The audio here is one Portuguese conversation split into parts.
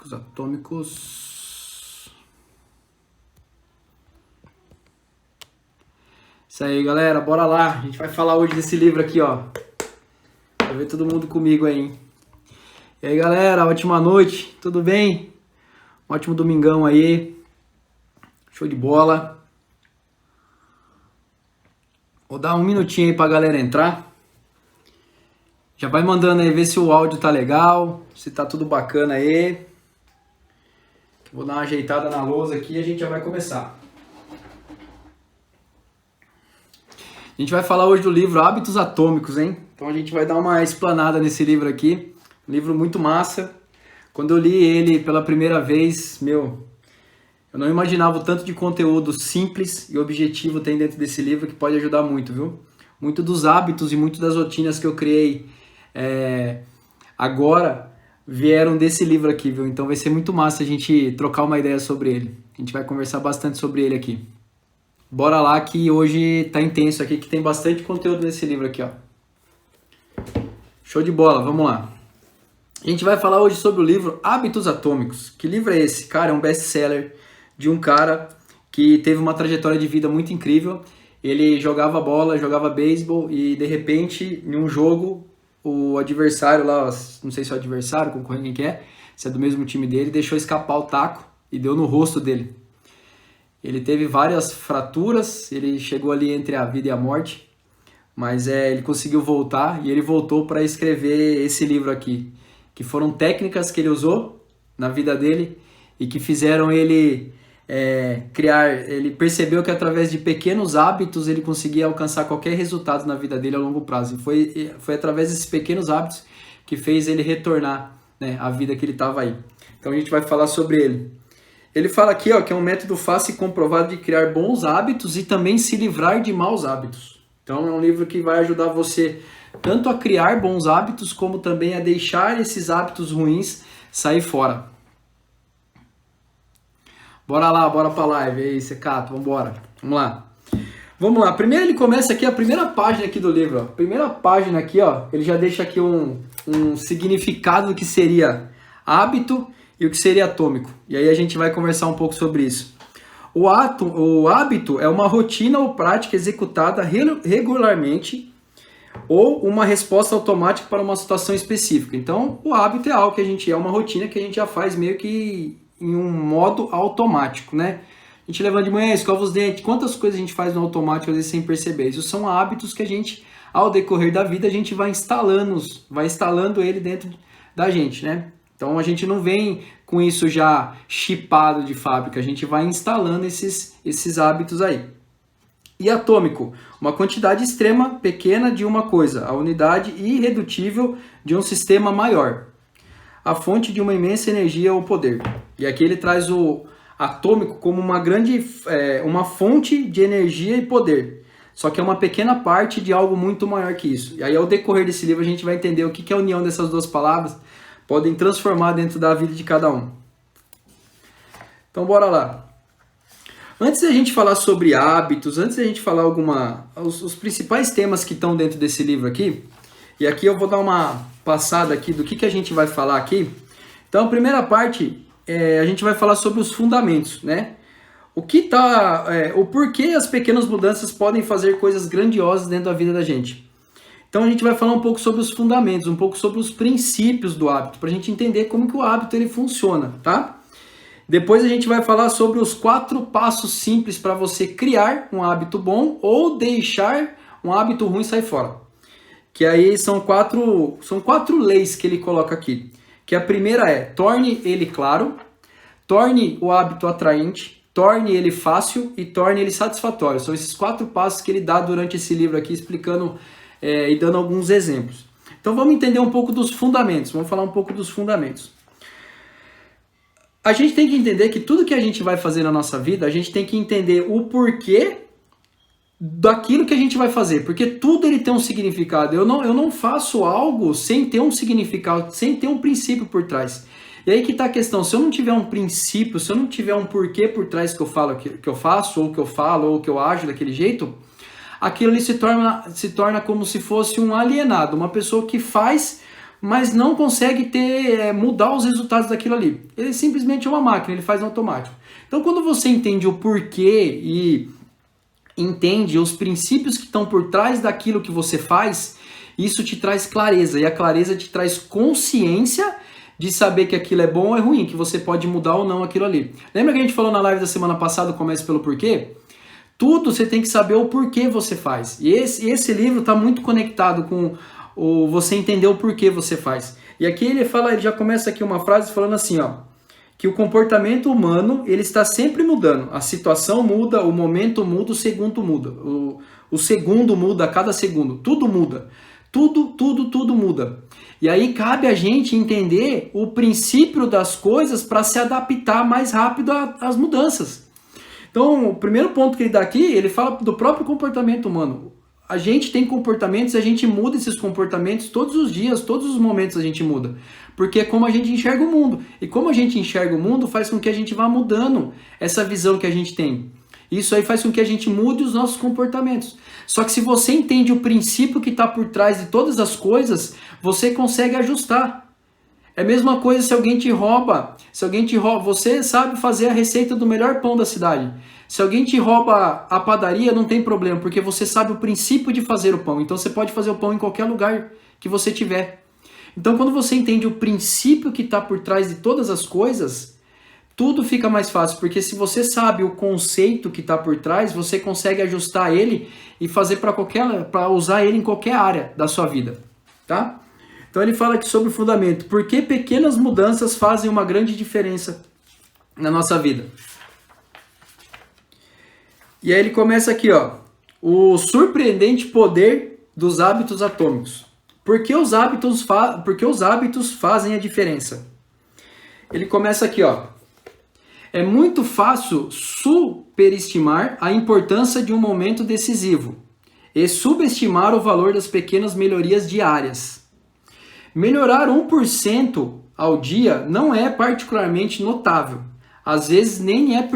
Hábitos Atômicos. Isso aí, galera, bora lá. A gente vai falar hoje desse livro aqui, ó. Vai ver todo mundo comigo aí, hein? E aí, galera, ótima noite, tudo bem? Um ótimo domingão aí. Show de bola. Vou dar um minutinho aí pra galera entrar. Já vai mandando aí ver se o áudio tá legal, se tá tudo bacana aí. Vou dar uma ajeitada na lousa aqui e a gente já vai começar. A gente vai falar hoje do livro Hábitos Atômicos, hein? Então a gente vai dar uma explanada nesse livro aqui. Um livro muito massa. Quando eu li ele pela primeira vez, eu não imaginava o tanto de conteúdo simples e objetivo tem dentro desse livro que pode ajudar muito, viu? Muito dos hábitos e muito das rotinas que eu criei agora vieram desse livro aqui, viu? Então vai ser muito massa a gente trocar uma ideia sobre ele. A gente vai conversar bastante sobre ele aqui. Bora lá que hoje tá intenso aqui, que tem bastante conteúdo nesse livro aqui, ó. Show de bola, vamos lá. A gente vai falar hoje sobre o livro Hábitos Atômicos. Que livro é esse? Cara, é um best-seller de um cara que teve uma trajetória de vida muito incrível. Ele jogava bola, jogava beisebol e de repente, em um jogo, o adversário lá, não sei se é o adversário, concorrente, quem que é, se é do mesmo time dele, deixou escapar o taco e deu no rosto dele. Ele teve várias fraturas, ele chegou ali entre a vida e a morte, mas ele conseguiu voltar e ele voltou para escrever esse livro aqui, que foram técnicas que ele usou na vida dele e que fizeram ele ele percebeu que através de pequenos hábitos ele conseguia alcançar qualquer resultado na vida dele a longo prazo. E foi através desses pequenos hábitos que fez ele retornar, né, à vida que ele estava aí. Então a gente vai falar sobre ele. Ele fala aqui, ó, que é um método fácil e comprovado de criar bons hábitos e também se livrar de maus hábitos. Então é um livro que vai ajudar você tanto a criar bons hábitos como também a deixar esses hábitos ruins sair fora. Bora lá, bora pra live. E aí, Secato, vambora. Vamos lá. Vamos lá. Primeiro ele começa aqui, a primeira página aqui do livro. Ó. Primeira página aqui, ó, ele já deixa aqui um significado do que seria hábito e o que seria atômico. E aí a gente vai conversar um pouco sobre isso. O hábito é uma rotina ou prática executada regularmente ou uma resposta automática para uma situação específica. Então, o hábito é algo que é uma rotina que a gente já faz meio que em um modo automático, né? A gente levanta de manhã, escova os dentes, quantas coisas a gente faz no automático às vezes sem perceber. Isso são hábitos que a gente, ao decorrer da vida, a gente vai instalando ele dentro da gente, né? Então a gente não vem com isso já chipado de fábrica, a gente vai instalando esses hábitos aí. E atômico, uma quantidade extrema pequena de uma coisa, a unidade irredutível de um sistema maior. A fonte de uma imensa energia ou poder. E aqui ele traz o atômico como uma fonte de energia e poder. Só que é uma pequena parte de algo muito maior que isso. E aí ao decorrer desse livro a gente vai entender o que a união dessas duas palavras podem transformar dentro da vida de cada um. Então bora lá. Antes da gente falar sobre hábitos, antes da gente falar os principais temas que estão dentro desse livro aqui, e aqui eu vou dar uma passada aqui do que a gente vai falar aqui. Então, a primeira parte, a gente vai falar sobre os fundamentos, né? O porquê as pequenas mudanças podem fazer coisas grandiosas dentro da vida da gente. Então, a gente vai falar um pouco sobre os fundamentos, um pouco sobre os princípios do hábito, para a gente entender como que o hábito ele funciona, tá? Depois a gente vai falar sobre os 4 passos simples para você criar um hábito bom ou deixar um hábito ruim sair fora. Que aí são quatro leis que ele coloca aqui. Que a primeira é, torne ele claro, torne o hábito atraente, torne ele fácil e torne ele satisfatório. São esses 4 passos que ele dá durante esse livro aqui, explicando e dando alguns exemplos. Então vamos entender um pouco dos fundamentos, vamos falar um pouco dos fundamentos. A gente tem que entender que tudo que a gente vai fazer na nossa vida, a gente tem que entender o porquê daquilo que a gente vai fazer, porque tudo ele tem um significado. Eu não faço algo sem ter um significado, sem ter um princípio por trás. E aí que tá a questão, se eu não tiver um princípio, se eu não tiver um porquê por trás que eu falo, que eu faço, ou que eu falo, ou que eu ajo daquele jeito, aquilo ali se torna como se fosse um alienado, uma pessoa que faz, mas não consegue mudar os resultados daquilo ali. Ele simplesmente é uma máquina, ele faz no automático. Então quando você entende o porquê e entende os princípios que estão por trás daquilo que você faz, isso te traz clareza, e a clareza te traz consciência de saber que aquilo é bom ou é ruim, que você pode mudar ou não aquilo ali. Lembra que a gente falou na live da semana passada, Comece pelo Porquê? Tudo você tem que saber o porquê você faz. E esse livro está muito conectado com você entender o porquê você faz. E aqui ele já começa aqui uma frase falando assim, ó, que o comportamento humano ele está sempre mudando. A situação muda, o momento muda, o segundo muda. O segundo muda a cada segundo. Tudo muda. Tudo muda. E aí cabe a gente entender o princípio das coisas para se adaptar mais rápido às mudanças. Então, o primeiro ponto que ele dá aqui, ele fala do próprio comportamento humano. A gente tem comportamentos e a gente muda esses comportamentos todos os dias, todos os momentos a gente muda. Porque é como a gente enxerga o mundo. E como a gente enxerga o mundo faz com que a gente vá mudando essa visão que a gente tem. Isso aí faz com que a gente mude os nossos comportamentos. Só que se você entende o princípio que está por trás de todas as coisas, você consegue ajustar. É a mesma coisa se alguém te rouba. Você sabe fazer a receita do melhor pão da cidade. Se alguém te rouba a padaria, não tem problema, porque você sabe o princípio de fazer o pão. Então você pode fazer o pão em qualquer lugar que você tiver. Então quando você entende o princípio que está por trás de todas as coisas, tudo fica mais fácil, porque se você sabe o conceito que está por trás, você consegue ajustar ele e fazer para usar ele em qualquer área da sua vida, tá? Então ele fala aqui sobre o fundamento, por que pequenas mudanças fazem uma grande diferença na nossa vida. E aí ele começa aqui, ó, o surpreendente poder dos hábitos atômicos. Por que os hábitos fazem a diferença? Ele começa aqui, ó. É muito fácil superestimar a importância de um momento decisivo e subestimar o valor das pequenas melhorias diárias. Melhorar 1% ao dia não é particularmente notável, às vezes nem é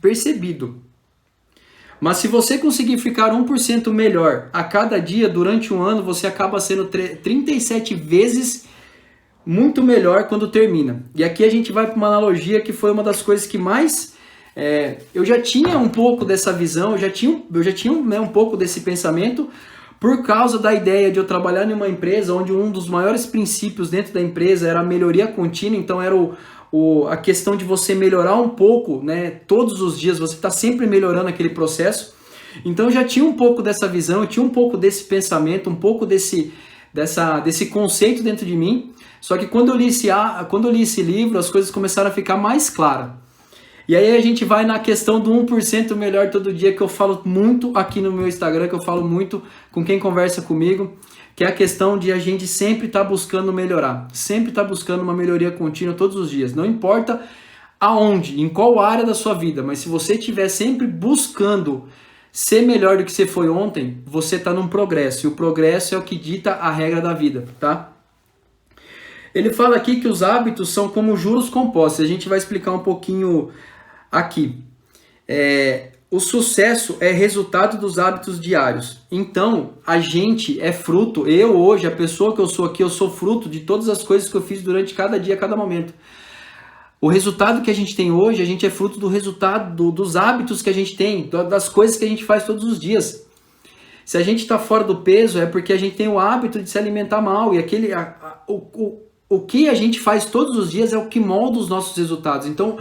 percebido. Mas se você conseguir ficar 1% melhor a cada dia durante um ano, você acaba sendo 37 vezes muito melhor quando termina. E aqui a gente vai para uma analogia que foi uma das coisas que mais... eu já tinha um pouco dessa visão, eu já tinha né, um pouco desse pensamento, por causa da ideia de eu trabalhar em uma empresa onde um dos maiores princípios dentro da empresa era a melhoria contínua, então era a questão de você melhorar um pouco, né, todos os dias, você está sempre melhorando aquele processo. Então eu já tinha um pouco dessa visão, eu tinha um pouco desse pensamento, um pouco desse conceito dentro de mim, só que quando eu li esse livro, as coisas começaram a ficar mais claras. E aí a gente vai na questão do 1% melhor todo dia, que eu falo muito aqui no meu Instagram, que eu falo muito com quem conversa comigo, que é a questão de a gente sempre estar buscando melhorar, sempre estar buscando uma melhoria contínua todos os dias. Não importa aonde, em qual área da sua vida, mas se você estiver sempre buscando ser melhor do que você foi ontem, você está num progresso, e o progresso é o que dita a regra da vida, tá? Ele fala aqui que os hábitos são como juros compostos, a gente vai explicar um pouquinho aqui. O sucesso é resultado dos hábitos diários. Então, a gente é fruto, eu hoje, a pessoa que eu sou aqui, eu sou fruto de todas as coisas que eu fiz durante cada dia, cada momento. O resultado que a gente tem hoje, a gente é fruto do resultado dos hábitos que a gente tem, das coisas que a gente faz todos os dias. Se a gente está fora do peso, é porque a gente tem o hábito de se alimentar mal, e o que a gente faz todos os dias é o que molda os nossos resultados. Então,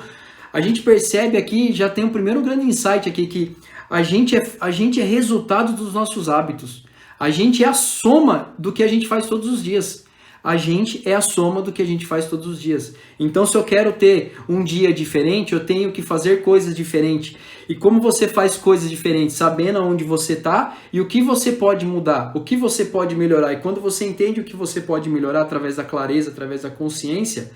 a gente percebe aqui, já tem um primeiro grande insight aqui, que a gente é resultado dos nossos hábitos. A gente é a soma do que a gente faz todos os dias. A gente é a soma do que a gente faz todos os dias. Então, se eu quero ter um dia diferente, eu tenho que fazer coisas diferentes. E como você faz coisas diferentes, sabendo onde você está e o que você pode mudar, o que você pode melhorar. E quando você entende o que você pode melhorar através da clareza, através da consciência,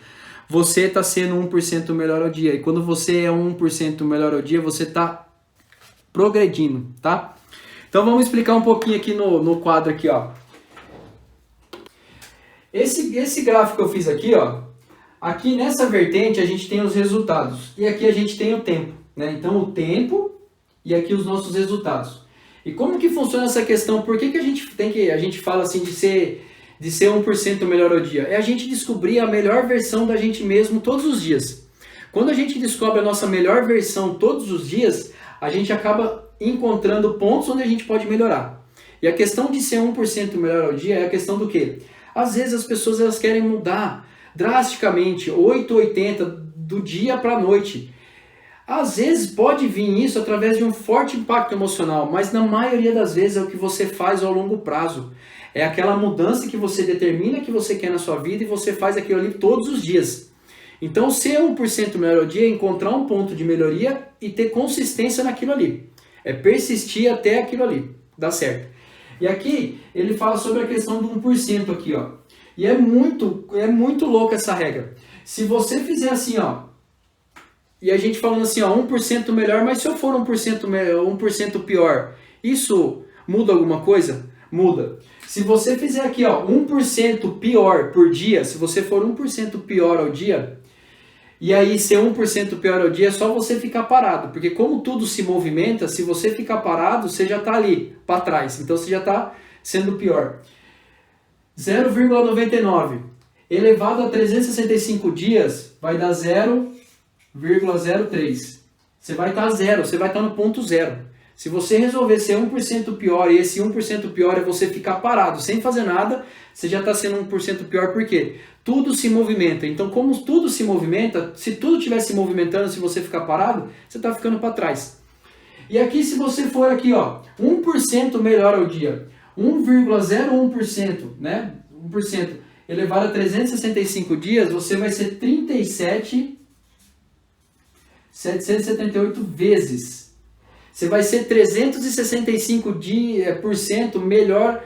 você está sendo 1% melhor ao dia. E quando você é 1% melhor ao dia, você está progredindo, tá? Então vamos explicar um pouquinho aqui no quadro aqui, ó. Esse gráfico que eu fiz aqui, ó, aqui nessa vertente a gente tem os resultados e aqui a gente tem o tempo, né? Então o tempo e aqui os nossos resultados. E como que funciona essa questão? Por que a gente fala assim de ser de ser 1% melhor ao dia? É a gente descobrir a melhor versão da gente mesmo todos os dias. Quando a gente descobre a nossa melhor versão todos os dias, a gente acaba encontrando pontos onde a gente pode melhorar. E a questão de ser 1% melhor ao dia é a questão do quê? Às vezes as pessoas elas querem mudar drasticamente, 880 do dia para a noite. Às vezes pode vir isso através de um forte impacto emocional, mas na maioria das vezes é o que você faz ao longo prazo. É aquela mudança que você determina que você quer na sua vida e você faz aquilo ali todos os dias. Então ser 1% melhor ao dia é encontrar um ponto de melhoria e ter consistência naquilo ali. É persistir até aquilo ali, dá certo. E aqui ele fala sobre a questão do 1% aqui, ó. E é muito louca essa regra. Se você fizer assim, ó, e a gente falando assim, ó, 1% melhor, mas se eu for 1% pior, isso muda alguma coisa? Muda. Se você fizer aqui, ó, 1% pior por dia, se você for 1% pior ao dia, e aí ser 1% pior ao dia é só você ficar parado, porque como tudo se movimenta, se você ficar parado, você já está ali, para trás, então você já está sendo pior. 0,99 elevado a 365 dias vai dar 0,03. Você vai estar zero, você vai estar no ponto zero. Se você resolver ser 1% pior e esse 1% pior é você ficar parado sem fazer nada, você já está sendo 1% pior. Por quê? Tudo se movimenta. Então, como tudo se movimenta, se tudo estiver se movimentando, se você ficar parado, você está ficando para trás. E aqui, se você for aqui, ó, 1% melhor ao dia, 1,01%, né? 1% elevado a 365 dias, você vai ser 37.778 vezes. Você vai ser 365% melhor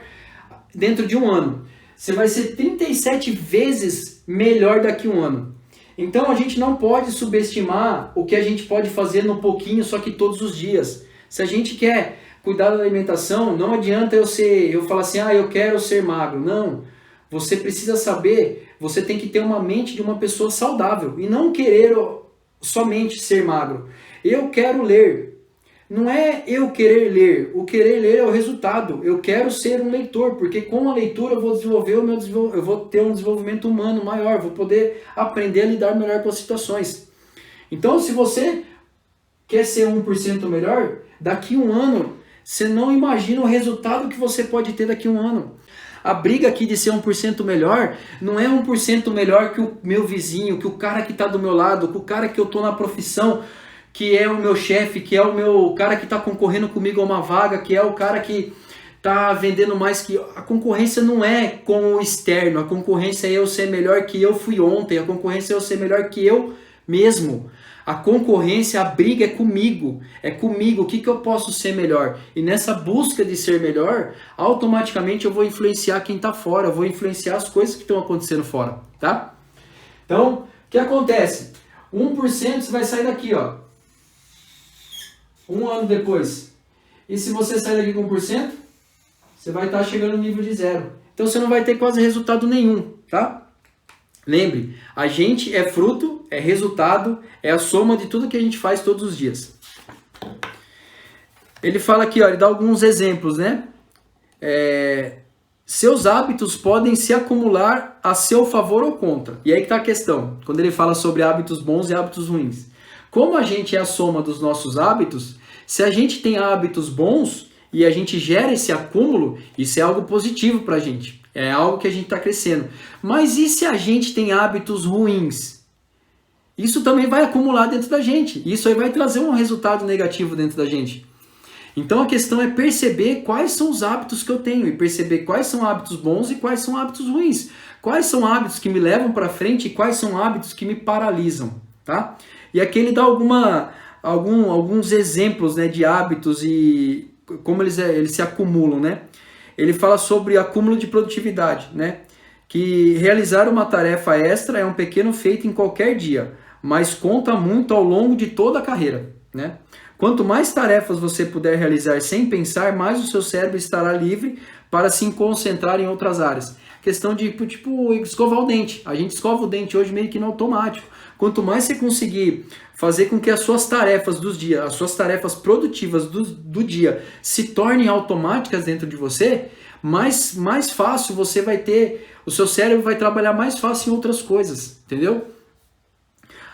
dentro de um ano. Você vai ser 37 vezes melhor daqui a um ano. Então a gente não pode subestimar o que a gente pode fazer no pouquinho, só que todos os dias. Se a gente quer cuidar da alimentação, não adianta eu falar assim, eu quero ser magro. Não. Você precisa saber, você tem que ter uma mente de uma pessoa saudável e não querer somente ser magro. Eu quero ler. Não é eu querer ler, o querer ler é o resultado. Eu quero ser um leitor, porque com a leitura eu vou eu vou ter um desenvolvimento humano maior, vou poder aprender a lidar melhor com as situações. Então, se você quer ser 1% melhor, daqui a um ano, você não imagina o resultado que você pode ter daqui a um ano. A briga aqui de ser 1% melhor, não é 1% melhor que o meu vizinho, que o cara que está do meu lado, que o cara que eu estou na profissão, que é o meu chefe, que é o meu cara que está concorrendo comigo a uma vaga, que é o cara que está vendendo mais que... A concorrência não é com o externo, a concorrência é eu ser melhor que eu fui ontem, a concorrência é eu ser melhor que eu mesmo. A concorrência, a briga é comigo, o que eu posso ser melhor. E nessa busca de ser melhor, automaticamente eu vou influenciar quem está fora, eu vou influenciar as coisas que estão acontecendo fora, tá? Então, o que acontece? 1% você vai sair daqui, ó. Um ano depois. E se você sair daqui com 1%, você vai estar chegando no nível de 0. Então você não vai ter quase resultado nenhum, tá? Lembre, a gente é fruto, é resultado, é a soma de tudo que a gente faz todos os dias. Ele fala aqui, ó, ele dá alguns exemplos, né? Seus hábitos podem se acumular a seu favor ou contra. E aí que está a questão, quando ele fala sobre hábitos bons e hábitos ruins. Como a gente é a soma dos nossos hábitos, se a gente tem hábitos bons e a gente gera esse acúmulo, isso é algo positivo para a gente. É algo que a gente está crescendo. Mas e se a gente tem hábitos ruins? Isso também vai acumular dentro da gente. Isso aí vai trazer um resultado negativo dentro da gente. Então a questão é perceber quais são os hábitos que eu tenho e perceber quais são hábitos bons e quais são hábitos ruins. Quais são hábitos que me levam para frente e quais são hábitos que me paralisam, tá? E aqui ele dá alguns exemplos, né, de hábitos e como eles se acumulam, né? Ele fala sobre acúmulo de produtividade, né? Que realizar uma tarefa extra é um pequeno feito em qualquer dia, mas conta muito ao longo de toda a carreira, né? Quanto mais tarefas você puder realizar sem pensar, mais o seu cérebro estará livre para se concentrar em outras áreas. Questão de, tipo, escovar o dente. A gente escova o dente hoje meio que no automático. Quanto mais você conseguir fazer com que as suas tarefas dos dias, as suas tarefas produtivas do dia se tornem automáticas dentro de você, mais fácil você vai ter, o seu cérebro vai trabalhar mais fácil em outras coisas, entendeu?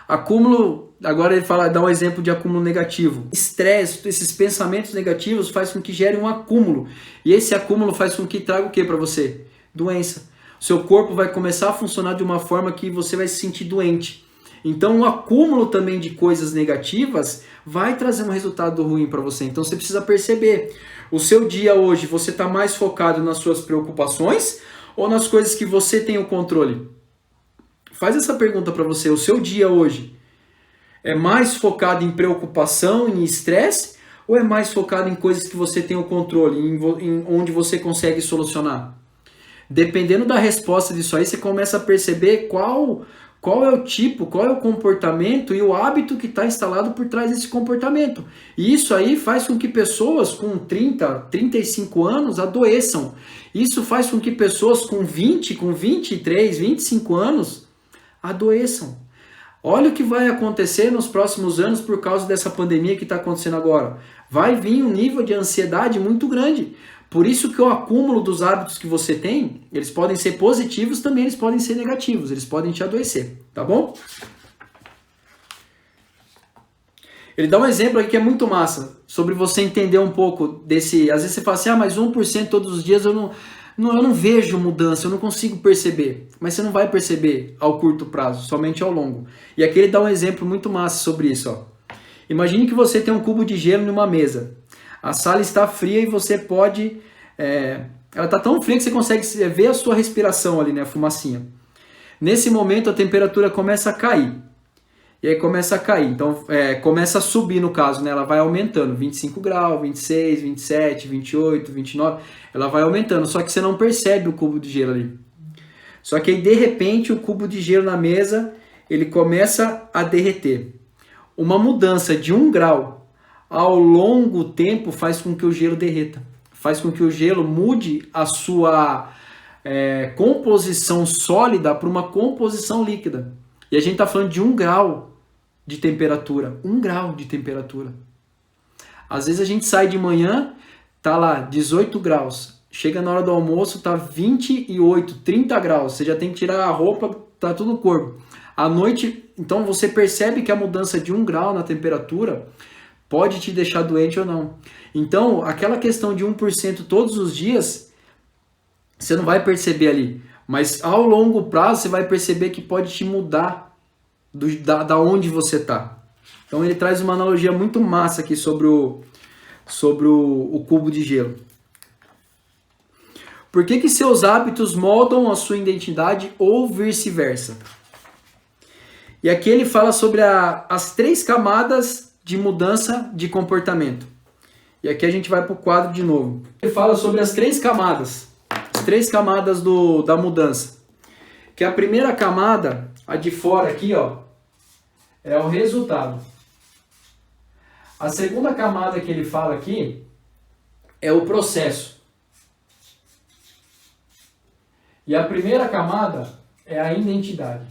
Acúmulo, agora ele fala, dá um exemplo de acúmulo negativo. Estresse, esses pensamentos negativos faz com que gere um acúmulo. E esse acúmulo faz com que traga o que para você? Doença. O seu corpo vai começar a funcionar de uma forma que você vai se sentir doente. Então o acúmulo também de coisas negativas vai trazer um resultado ruim para você. Então você precisa perceber. O seu dia hoje, você está mais focado nas suas preocupações ou nas coisas que você tem o controle? Faz essa pergunta para você. O seu dia hoje é mais focado em preocupação, em estresse, ou é mais focado em coisas que você tem o controle, em onde você consegue solucionar? Dependendo da resposta disso aí, você começa a perceber qual é o tipo, qual é o comportamento e o hábito que está instalado por trás desse comportamento. E isso aí faz com que pessoas com 30, 35 anos adoeçam. Isso faz com que pessoas com 20, com 23, 25 anos adoeçam. Olha o que vai acontecer nos próximos anos por causa dessa pandemia que está acontecendo agora. Vai vir um nível de ansiedade muito grande. Por isso que o acúmulo dos hábitos que você tem, eles podem ser positivos, também eles podem ser negativos, eles podem te adoecer, tá bom? Ele dá um exemplo aqui que é muito massa, sobre você entender um pouco desse... Às vezes você fala assim, mas 1% todos os dias eu não vejo mudança, eu não consigo perceber. Mas você não vai perceber ao curto prazo, somente ao longo. E aqui ele dá um exemplo muito massa sobre isso. Ó. Imagine que você tem um cubo de gelo numa mesa. A sala está fria e você pode... ela está tão fria que você consegue ver a sua respiração ali, né, a fumacinha. Nesse momento a temperatura começa a cair. E aí começa a cair. Então começa a subir no caso, né? Ela vai aumentando. 25 graus, 26, 27, 28, 29. Ela vai aumentando. Só que você não percebe o cubo de gelo ali. Só que aí de repente o cubo de gelo na mesa ele começa a derreter. Uma mudança de 1 grau ao longo tempo faz com que o gelo derreta. Faz com que o gelo mude a sua composição sólida para uma composição líquida. E a gente está falando de 1 grau de temperatura. 1 grau de temperatura. Às vezes a gente sai de manhã, tá lá 18 graus. Chega na hora do almoço, tá 28, 30 graus. Você já tem que tirar a roupa, tá tudo no corpo. À noite, então você percebe que a mudança de 1 grau na temperatura pode te deixar doente ou não. Então, aquela questão de 1% todos os dias, você não vai perceber ali. Mas ao longo prazo, você vai perceber que pode te mudar da onde você está. Então, ele traz uma analogia muito massa aqui sobre o cubo de gelo. Por que seus hábitos moldam a sua identidade ou vice-versa? E aqui ele fala sobre as 3 camadas de mudança de comportamento. E aqui a gente vai para o quadro de novo. Ele fala sobre as 3 camadas. As 3 camadas da mudança. Que a primeira camada, a de fora aqui, ó, é o resultado. A segunda camada que ele fala aqui é o processo. E a primeira camada é a identidade.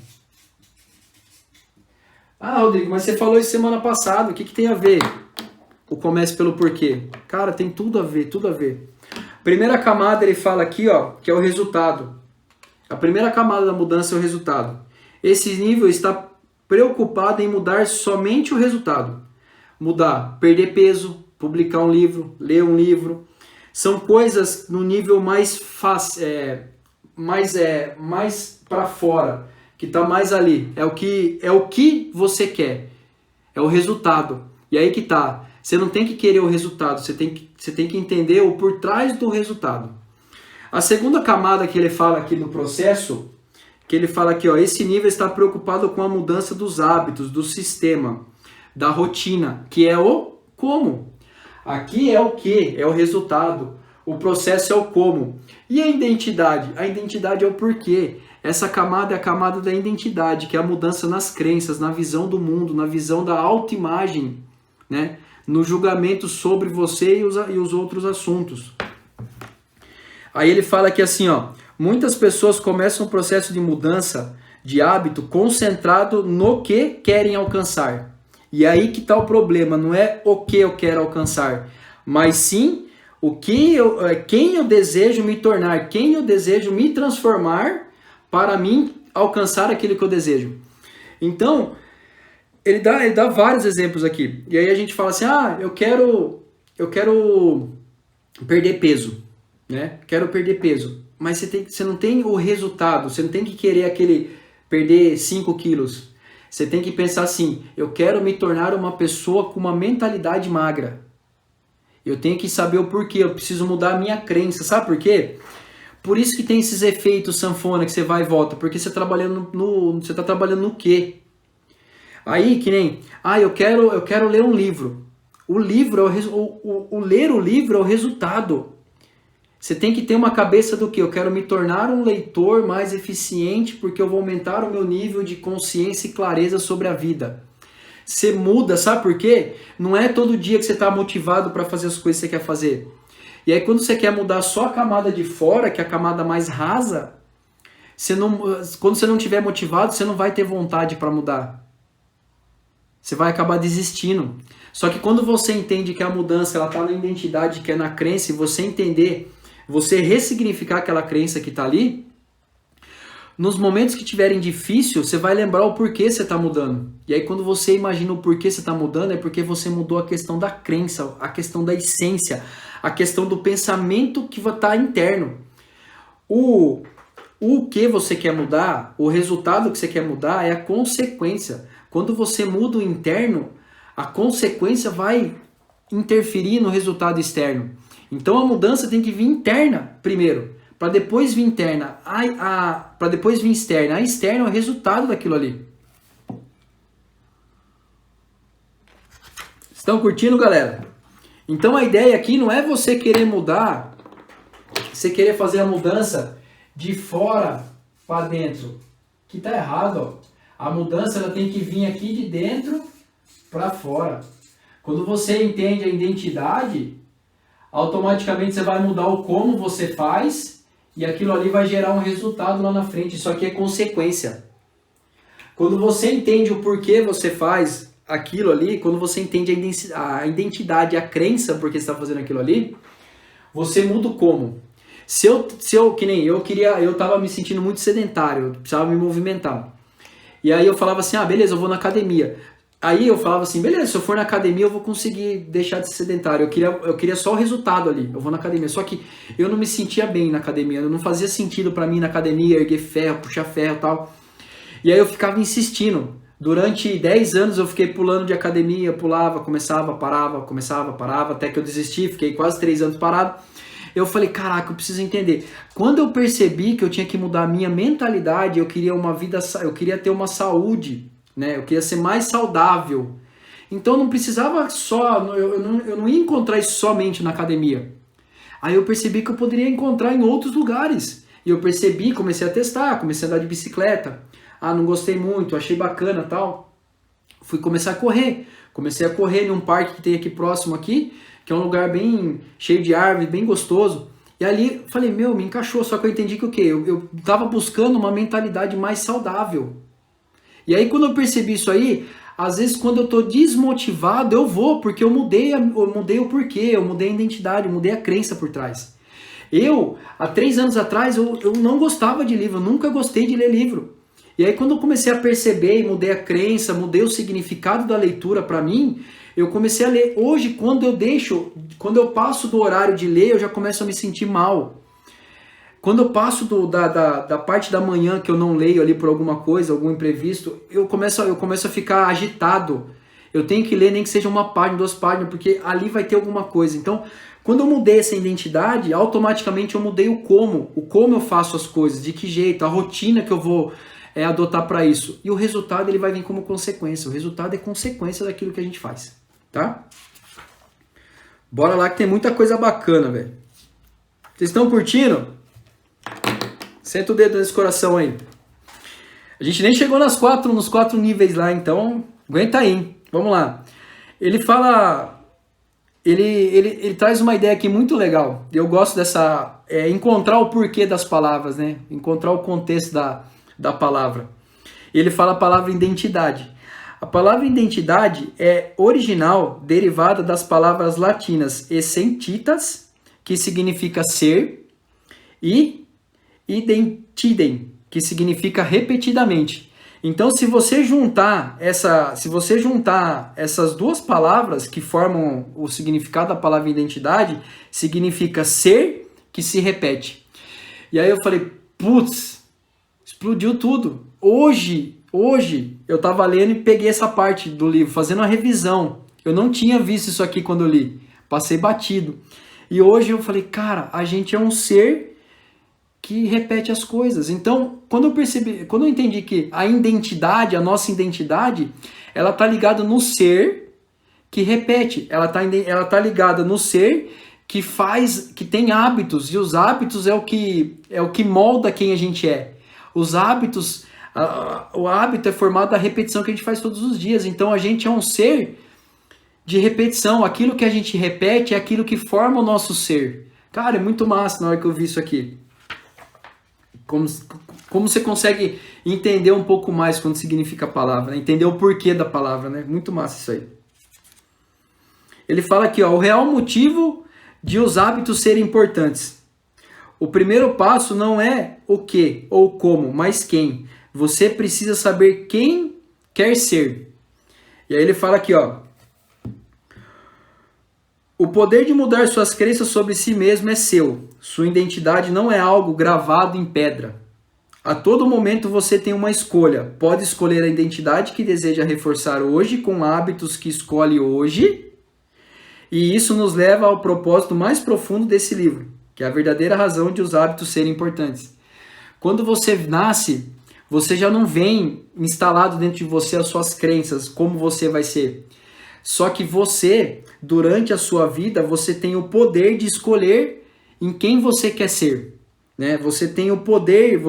Ah, Rodrigo, mas você falou isso semana passada, o que tem a ver? O comece pelo porquê. Cara, tem tudo a ver, tudo a ver. Primeira camada ele fala aqui, ó, que é o resultado. A primeira camada da mudança é o resultado. Esse nível está preocupado em mudar somente o resultado. Mudar, perder peso, publicar um livro, ler um livro. São coisas no nível mais fácil, mais para fora, que está mais ali. É o que você quer. É o resultado. E aí que tá. Você não tem que querer o resultado, você tem que entender o por trás do resultado. A segunda camada que ele fala aqui no processo, que ele fala aqui, ó, esse nível está preocupado com a mudança dos hábitos, do sistema, da rotina, que é o como. Aqui é o que, é o resultado. O processo é o como. E a identidade? A identidade é o porquê. Essa camada é a camada da identidade, que é a mudança nas crenças, na visão do mundo, na visão da autoimagem, né? No julgamento sobre você e os outros assuntos. Aí ele fala aqui assim, ó, muitas pessoas começam um processo de mudança de hábito concentrado no que querem alcançar. E aí que está o problema, não é o que eu quero alcançar, mas sim Quem eu desejo me tornar, quem eu desejo me transformar para mim alcançar aquilo que eu desejo. Então, ele dá vários exemplos aqui. E aí a gente fala assim, eu quero perder peso, né? Quero perder peso. Mas você não tem o resultado, você não tem que querer perder 5 quilos. Você tem que pensar assim, eu quero me tornar uma pessoa com uma mentalidade magra. Eu tenho que saber o porquê, eu preciso mudar a minha crença. Sabe por quê? Por isso que tem esses efeitos sanfona que você vai e volta, porque você está trabalhando no quê? Aí, que nem, eu quero ler um livro. Ler o livro é o resultado. Você tem que ter uma cabeça do que? Eu quero me tornar um leitor mais eficiente porque eu vou aumentar o meu nível de consciência e clareza sobre a vida. Você muda, sabe por quê? Não é todo dia que você está motivado para fazer as coisas que você quer fazer. E aí quando você quer mudar só a camada de fora, que é a camada mais rasa, quando você não estiver motivado, você não vai ter vontade para mudar. Você vai acabar desistindo. Só que quando você entende que a mudança ela está na identidade, que é na crença, e você entender, você ressignificar aquela crença que está ali, nos momentos que tiverem difícil, você vai lembrar o porquê você está mudando. E aí quando você imagina o porquê você está mudando, é porque você mudou a questão da crença, a questão da essência, a questão do pensamento que está interno. O que você quer mudar, o resultado que você quer mudar é a consequência. Quando você muda o interno, a consequência vai interferir no resultado externo. Então a mudança tem que vir interna primeiro, para depois vir interna, para depois vir externa. A externa é o resultado daquilo ali. Estão curtindo, galera? Então a ideia aqui não é você querer mudar, você querer fazer a mudança de fora para dentro, que tá errado, ó. A mudança ela tem que vir aqui de dentro para fora. Quando você entende a identidade, automaticamente você vai mudar o como você faz e aquilo ali vai gerar um resultado lá na frente. Isso aqui é consequência. Quando você entende o porquê você faz aquilo ali, quando você entende a identidade, a crença porque você está fazendo aquilo ali, você muda o como. Que nem eu tava me sentindo muito sedentário, eu precisava me movimentar. E aí eu falava assim, beleza, eu vou na academia. Aí eu falava assim, beleza, se eu for na academia eu vou conseguir deixar de ser sedentário. Eu queria só o resultado ali, eu vou na academia. Só que eu não me sentia bem na academia, não fazia sentido pra mim na academia, erguer ferro, puxar ferro e tal. E aí eu ficava insistindo. Durante 10 anos eu fiquei pulando de academia, pulava, começava, parava, até que eu desisti, fiquei quase 3 anos parado. Eu falei, caraca, eu preciso entender. Quando eu percebi que eu tinha que mudar a minha mentalidade, eu queria ter uma saúde, né? Eu queria ser mais saudável. Então não precisava eu não ia encontrar isso somente na academia. Aí eu percebi que eu poderia encontrar em outros lugares. E eu percebi, comecei a testar, comecei a andar de bicicleta. Não gostei muito, achei bacana, tal. Fui começar a correr. Comecei a correr em um parque que tem aqui próximo aqui, que é um lugar bem cheio de árvores, bem gostoso. E ali falei, me encaixou, só que eu entendi que o quê? Eu tava buscando uma mentalidade mais saudável. E aí quando eu percebi isso aí, às vezes quando eu tô desmotivado, eu vou, porque eu mudei o porquê, eu mudei a identidade, eu mudei a crença por trás. Há 3 anos atrás, eu não gostava de livro, eu nunca gostei de ler livro. E aí quando eu comecei a perceber e mudei a crença, mudei o significado da leitura para mim, eu comecei a ler. Hoje, quando eu passo do horário de ler, eu já começo a me sentir mal. Quando eu passo da parte da manhã que eu não leio ali por alguma coisa, algum imprevisto, eu começo a ficar agitado. Eu tenho que ler nem que seja uma página, 2 páginas, porque ali vai ter alguma coisa. Então, quando eu mudei essa identidade, automaticamente eu mudei o como eu faço as coisas, de que jeito, a rotina que eu vou adotar para isso. E o resultado ele vai vir como consequência. O resultado é consequência daquilo que a gente faz, tá? Bora lá que tem muita coisa bacana, velho. Vocês estão curtindo? Senta o dedo nesse coração aí. A gente nem chegou nos 4 níveis lá, então aguenta aí, hein? Vamos lá. Ele fala... Ele traz uma ideia aqui muito legal. Eu gosto dessa... encontrar o porquê das palavras, né? Encontrar o contexto da palavra. Ele fala a palavra identidade. A palavra identidade é original, derivada das palavras latinas essentitas, que significa ser, e identidem, que significa repetidamente. Então, se você juntar essas duas palavras que formam o significado da palavra identidade, significa ser que se repete. E aí eu falei, putz, explodiu tudo. Hoje eu estava lendo e peguei essa parte do livro, fazendo uma revisão. Eu não tinha visto isso aqui quando eu li, passei batido. E hoje eu falei, cara, a gente é um ser que repete as coisas. Então, quando eu entendi que a nossa identidade, ela tá ligada no ser que repete, ela tá ligada no ser que faz, que tem hábitos, e os hábitos é o que molda quem a gente é. Os hábitos, o hábito é formado da repetição que a gente faz todos os dias. Então, a gente é um ser de repetição. Aquilo que a gente repete é aquilo que forma o nosso ser. Cara, é muito massa na hora que eu vi isso aqui. Como você consegue entender um pouco mais quando significa a palavra, né? Entender o porquê da palavra, né? Muito massa isso aí. Ele fala aqui, ó, o real motivo de os hábitos serem importantes. O primeiro passo não é o que ou como, mas quem. Você precisa saber quem quer ser. E aí ele fala aqui, ó, o poder de mudar suas crenças sobre si mesmo é seu. Sua identidade não é algo gravado em pedra. A todo momento você tem uma escolha. Pode escolher a identidade que deseja reforçar hoje com hábitos que escolhe hoje. E isso nos leva ao propósito mais profundo desse livro, que é a verdadeira razão de os hábitos serem importantes. Quando você nasce, você já não vem instalado dentro de você as suas crenças, como você vai ser. Só que você, durante a sua vida, você tem o poder de escolher em quem você quer ser, né? Você tem o poder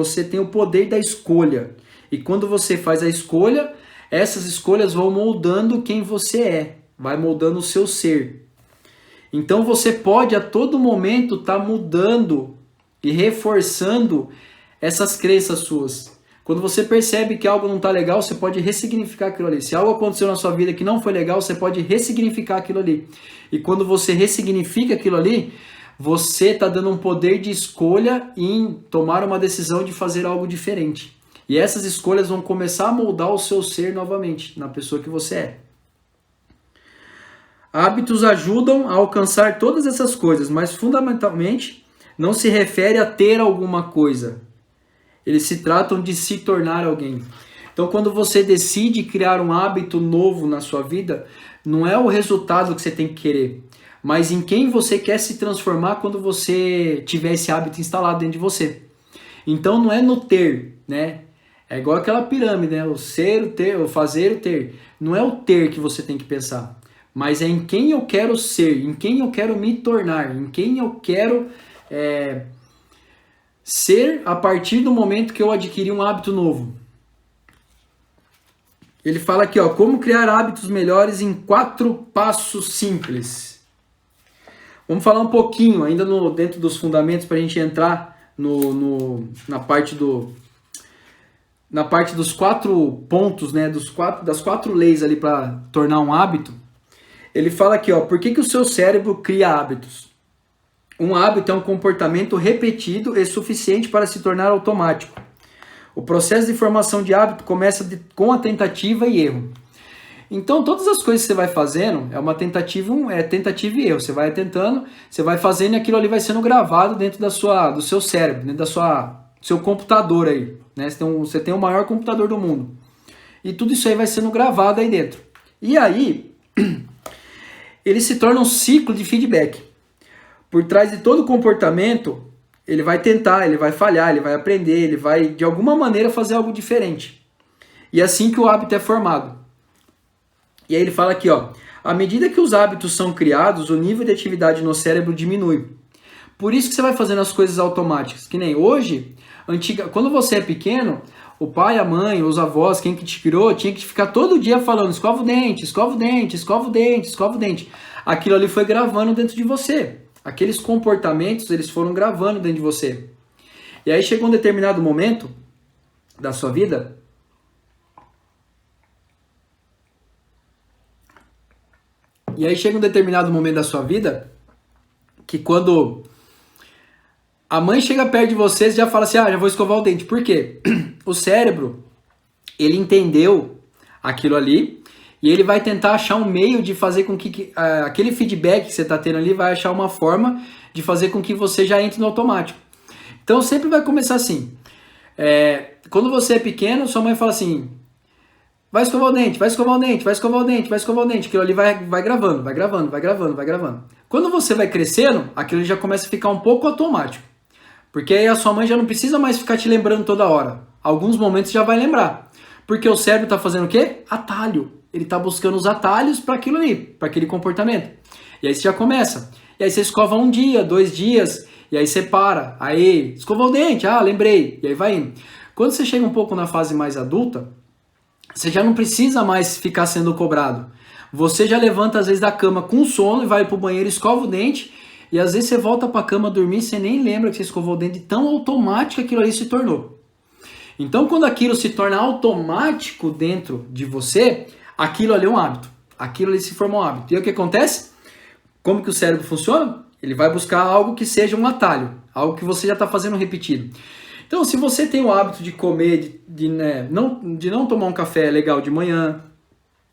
da escolha. E quando você faz a escolha, essas escolhas vão moldando quem você é, vai moldando o seu ser. Então você pode a todo momento estar mudando e reforçando essas crenças suas. Quando você percebe que algo não está legal, você pode ressignificar aquilo ali. Se algo aconteceu na sua vida que não foi legal, você pode ressignificar aquilo ali. E quando você ressignifica aquilo ali, você está dando um poder de escolha em tomar uma decisão de fazer algo diferente. E essas escolhas vão começar a moldar o seu ser novamente, na pessoa que você é. Hábitos ajudam a alcançar todas essas coisas, mas fundamentalmente não se refere a ter alguma coisa. Eles se tratam de se tornar alguém. Então, quando você decide criar um hábito novo na sua vida, não é o resultado que você tem que querer, mas em quem você quer se transformar quando você tiver esse hábito instalado dentro de você. Então, não é no ter, né? É igual aquela pirâmide, né? O ser, o ter, o fazer, o ter. Não é o ter que você tem que pensar, mas é em quem eu quero ser, em quem eu quero me tornar, em quem eu quero ser a partir do momento que eu adquiri um hábito novo. Ele fala aqui, ó, como criar hábitos melhores em 4 passos simples. Vamos falar um pouquinho ainda dentro dos fundamentos para a gente entrar na parte dos 4 pontos, né, das 4 leis ali para tornar um hábito. Ele fala aqui, ó, por que o seu cérebro cria hábitos? Um hábito é um comportamento repetido e suficiente para se tornar automático. O processo de formação de hábito começa com a tentativa e erro. Então, todas as coisas que você vai fazendo é uma tentativa e erro. Você vai tentando, você vai fazendo e aquilo ali vai sendo gravado dentro do seu cérebro, dentro do seu computador aí, né? Você tem o maior computador do mundo. E tudo isso aí vai sendo gravado aí dentro. E aí, ele se torna um ciclo de feedback. Por trás de todo comportamento, ele vai tentar, ele vai falhar, ele vai aprender, ele vai, de alguma maneira, fazer algo diferente. E é assim que o hábito é formado. E aí ele fala aqui, ó, à medida que os hábitos são criados, o nível de atividade no cérebro diminui. Por isso que você vai fazendo as coisas automáticas. Que nem hoje, quando você é pequeno, o pai, a mãe, os avós, quem que te criou, tinha que ficar todo dia falando, escova o dente, escova o dente, escova o dente, escova o dente. Aquilo ali foi gravando dentro de você. Aqueles comportamentos, eles foram gravando dentro de você. E aí chegou um determinado momento da sua vida que quando a mãe chega perto de vocês, já fala assim, já vou escovar o dente. Por quê? O cérebro, ele entendeu aquilo ali e ele vai tentar achar um meio de fazer com que aquele feedback que você está tendo ali, vai achar uma forma de fazer com que você já entre no automático. Então sempre vai começar assim. Quando você é pequeno, sua mãe fala assim, vai escovar o dente, vai escovar o dente, vai escovar o dente, vai escovar o dente. Aquilo ali vai gravando, vai gravando, vai gravando, vai gravando. Quando você vai crescendo, aquilo já começa a ficar um pouco automático. Porque aí a sua mãe já não precisa mais ficar te lembrando toda hora. Alguns momentos já vai lembrar. Porque o cérebro está fazendo o quê? Atalho. Ele está buscando os atalhos para aquilo ali, para aquele comportamento. E aí você já começa. E aí você escova 1 dia, 2 dias, e aí você para. Aí, escovou o dente, lembrei. E aí vai indo. Quando você chega um pouco na fase mais adulta, você já não precisa mais ficar sendo cobrado. Você já levanta às vezes da cama com sono e vai pro banheiro, escova o dente, e às vezes você volta pra cama dormir e você nem lembra que você escovou o dente, tão automático aquilo ali se tornou. Então quando aquilo se torna automático dentro de você, aquilo ali é um hábito. Aquilo ali se formou um hábito. E aí o que acontece? Como que o cérebro funciona? Ele vai buscar algo que seja um atalho, algo que você já está fazendo repetido. Então, se você tem o hábito de comer, de não tomar um café legal de manhã,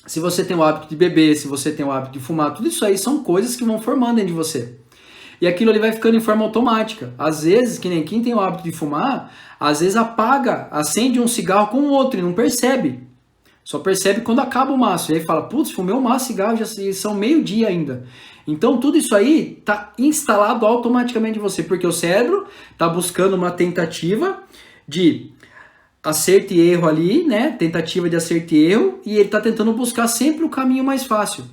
se você tem o hábito de beber, se você tem o hábito de fumar, tudo isso aí são coisas que vão formando dentro de você. E aquilo ali vai ficando em forma automática. Às vezes, que nem quem tem o hábito de fumar, às vezes acende um cigarro com o outro e não percebe. Só percebe quando acaba o maço. E aí fala, putz, fumei um maço de cigarro, já são 12:00 ainda. Então tudo isso aí está instalado automaticamente em você, porque o cérebro está buscando uma tentativa de acerto e erro ali, né? Tentativa de acerto e erro, e ele está tentando buscar sempre o caminho mais fácil.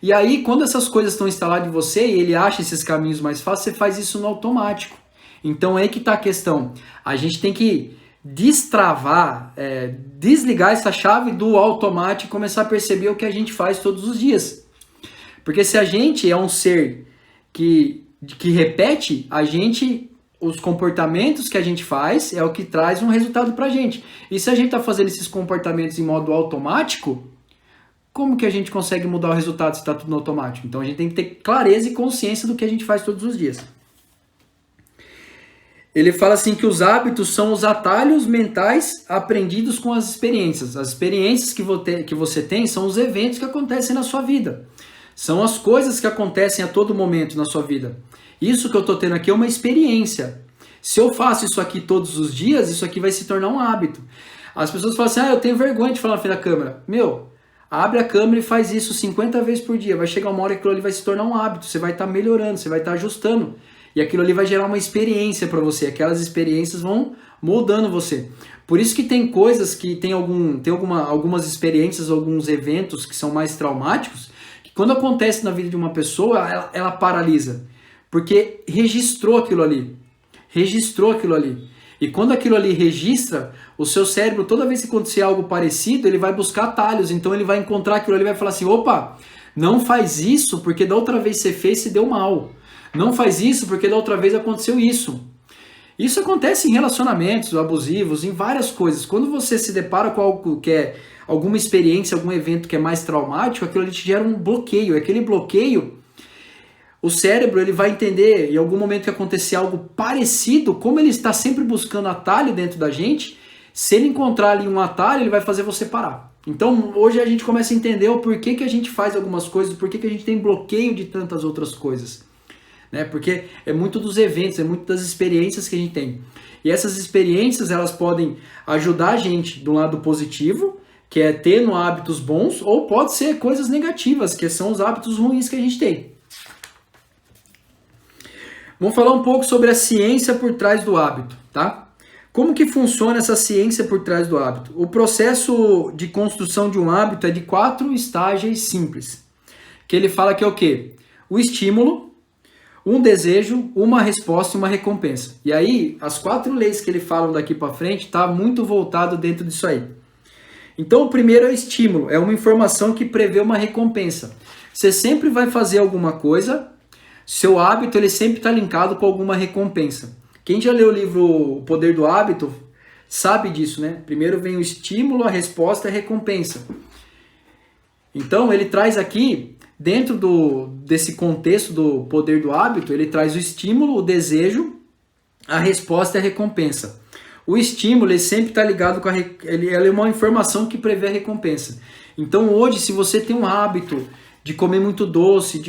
E aí, quando essas coisas estão instaladas em você e ele acha esses caminhos mais fáceis, você faz isso no automático. Então é aí que está a questão. A gente tem que destravar, desligar essa chave do automático e começar a perceber o que a gente faz todos os dias. Porque se a gente é um ser que repete, os comportamentos que a gente faz é o que traz um resultado pra gente. E se a gente está fazendo esses comportamentos em modo automático, como que a gente consegue mudar o resultado se está tudo no automático? Então a gente tem que ter clareza e consciência do que a gente faz todos os dias. Ele fala assim que os hábitos são os atalhos mentais aprendidos com as experiências. As experiências que você tem são os eventos que acontecem na sua vida. São as coisas que acontecem a todo momento na sua vida. Isso que eu estou tendo aqui é uma experiência. Se eu faço isso aqui todos os dias, isso aqui vai se tornar um hábito. As pessoas falam assim, eu tenho vergonha de falar na frente da câmera. Abre a câmera e faz isso 50 vezes por dia. Vai chegar uma hora que aquilo ali vai se tornar um hábito. Você vai estar melhorando, você vai estar ajustando. E aquilo ali vai gerar uma experiência para você. Aquelas experiências vão moldando você. Por isso que tem coisas que tem algumas experiências, alguns eventos que são mais traumáticos, que quando acontece na vida de uma pessoa, ela paralisa. Porque registrou aquilo ali. E quando aquilo ali registra, o seu cérebro, toda vez que acontecer algo parecido, ele vai buscar atalhos. Então ele vai encontrar aquilo ali e vai falar assim, opa, não faz isso porque da outra vez você fez e deu mal. Não faz isso porque da outra vez aconteceu isso. Isso acontece em relacionamentos abusivos, em várias coisas. Quando você se depara com algo que é alguma experiência, algum evento que é mais traumático, aquilo ali te gera um bloqueio. Aquele bloqueio, o cérebro ele vai entender, em algum momento que acontecer algo parecido, como ele está sempre buscando atalho dentro da gente, se ele encontrar ali um atalho, ele vai fazer você parar. Então hoje a gente começa a entender o porquê que a gente faz algumas coisas, o porquê que a gente tem bloqueio de tantas outras coisas. Né? Porque é muito dos eventos, é muito das experiências que a gente tem. E essas experiências elas podem ajudar a gente do lado positivo, que é tendo hábitos bons, ou pode ser coisas negativas, que são os hábitos ruins que a gente tem. Vamos falar um pouco sobre a ciência por trás do hábito, tá? Como que funciona essa ciência por trás do hábito? O processo de construção de um hábito é de 4 estágios simples. Que ele fala que é o quê? O estímulo, um desejo, uma resposta e uma recompensa. E aí, as 4 leis que ele fala daqui para frente está muito voltado dentro disso aí. Então, o primeiro é o estímulo, é uma informação que prevê uma recompensa. Você sempre vai fazer alguma coisa, seu hábito ele sempre está linkado com alguma recompensa. Quem já leu o livro O Poder do Hábito sabe disso, né? Primeiro vem o estímulo, a resposta e a recompensa. Então, ele traz aqui dentro desse contexto do poder do hábito, ele traz o estímulo, o desejo, a resposta e a recompensa. O estímulo ele sempre está ligado com ele é uma informação que prevê a recompensa. Então hoje, se você tem um hábito de comer muito doce,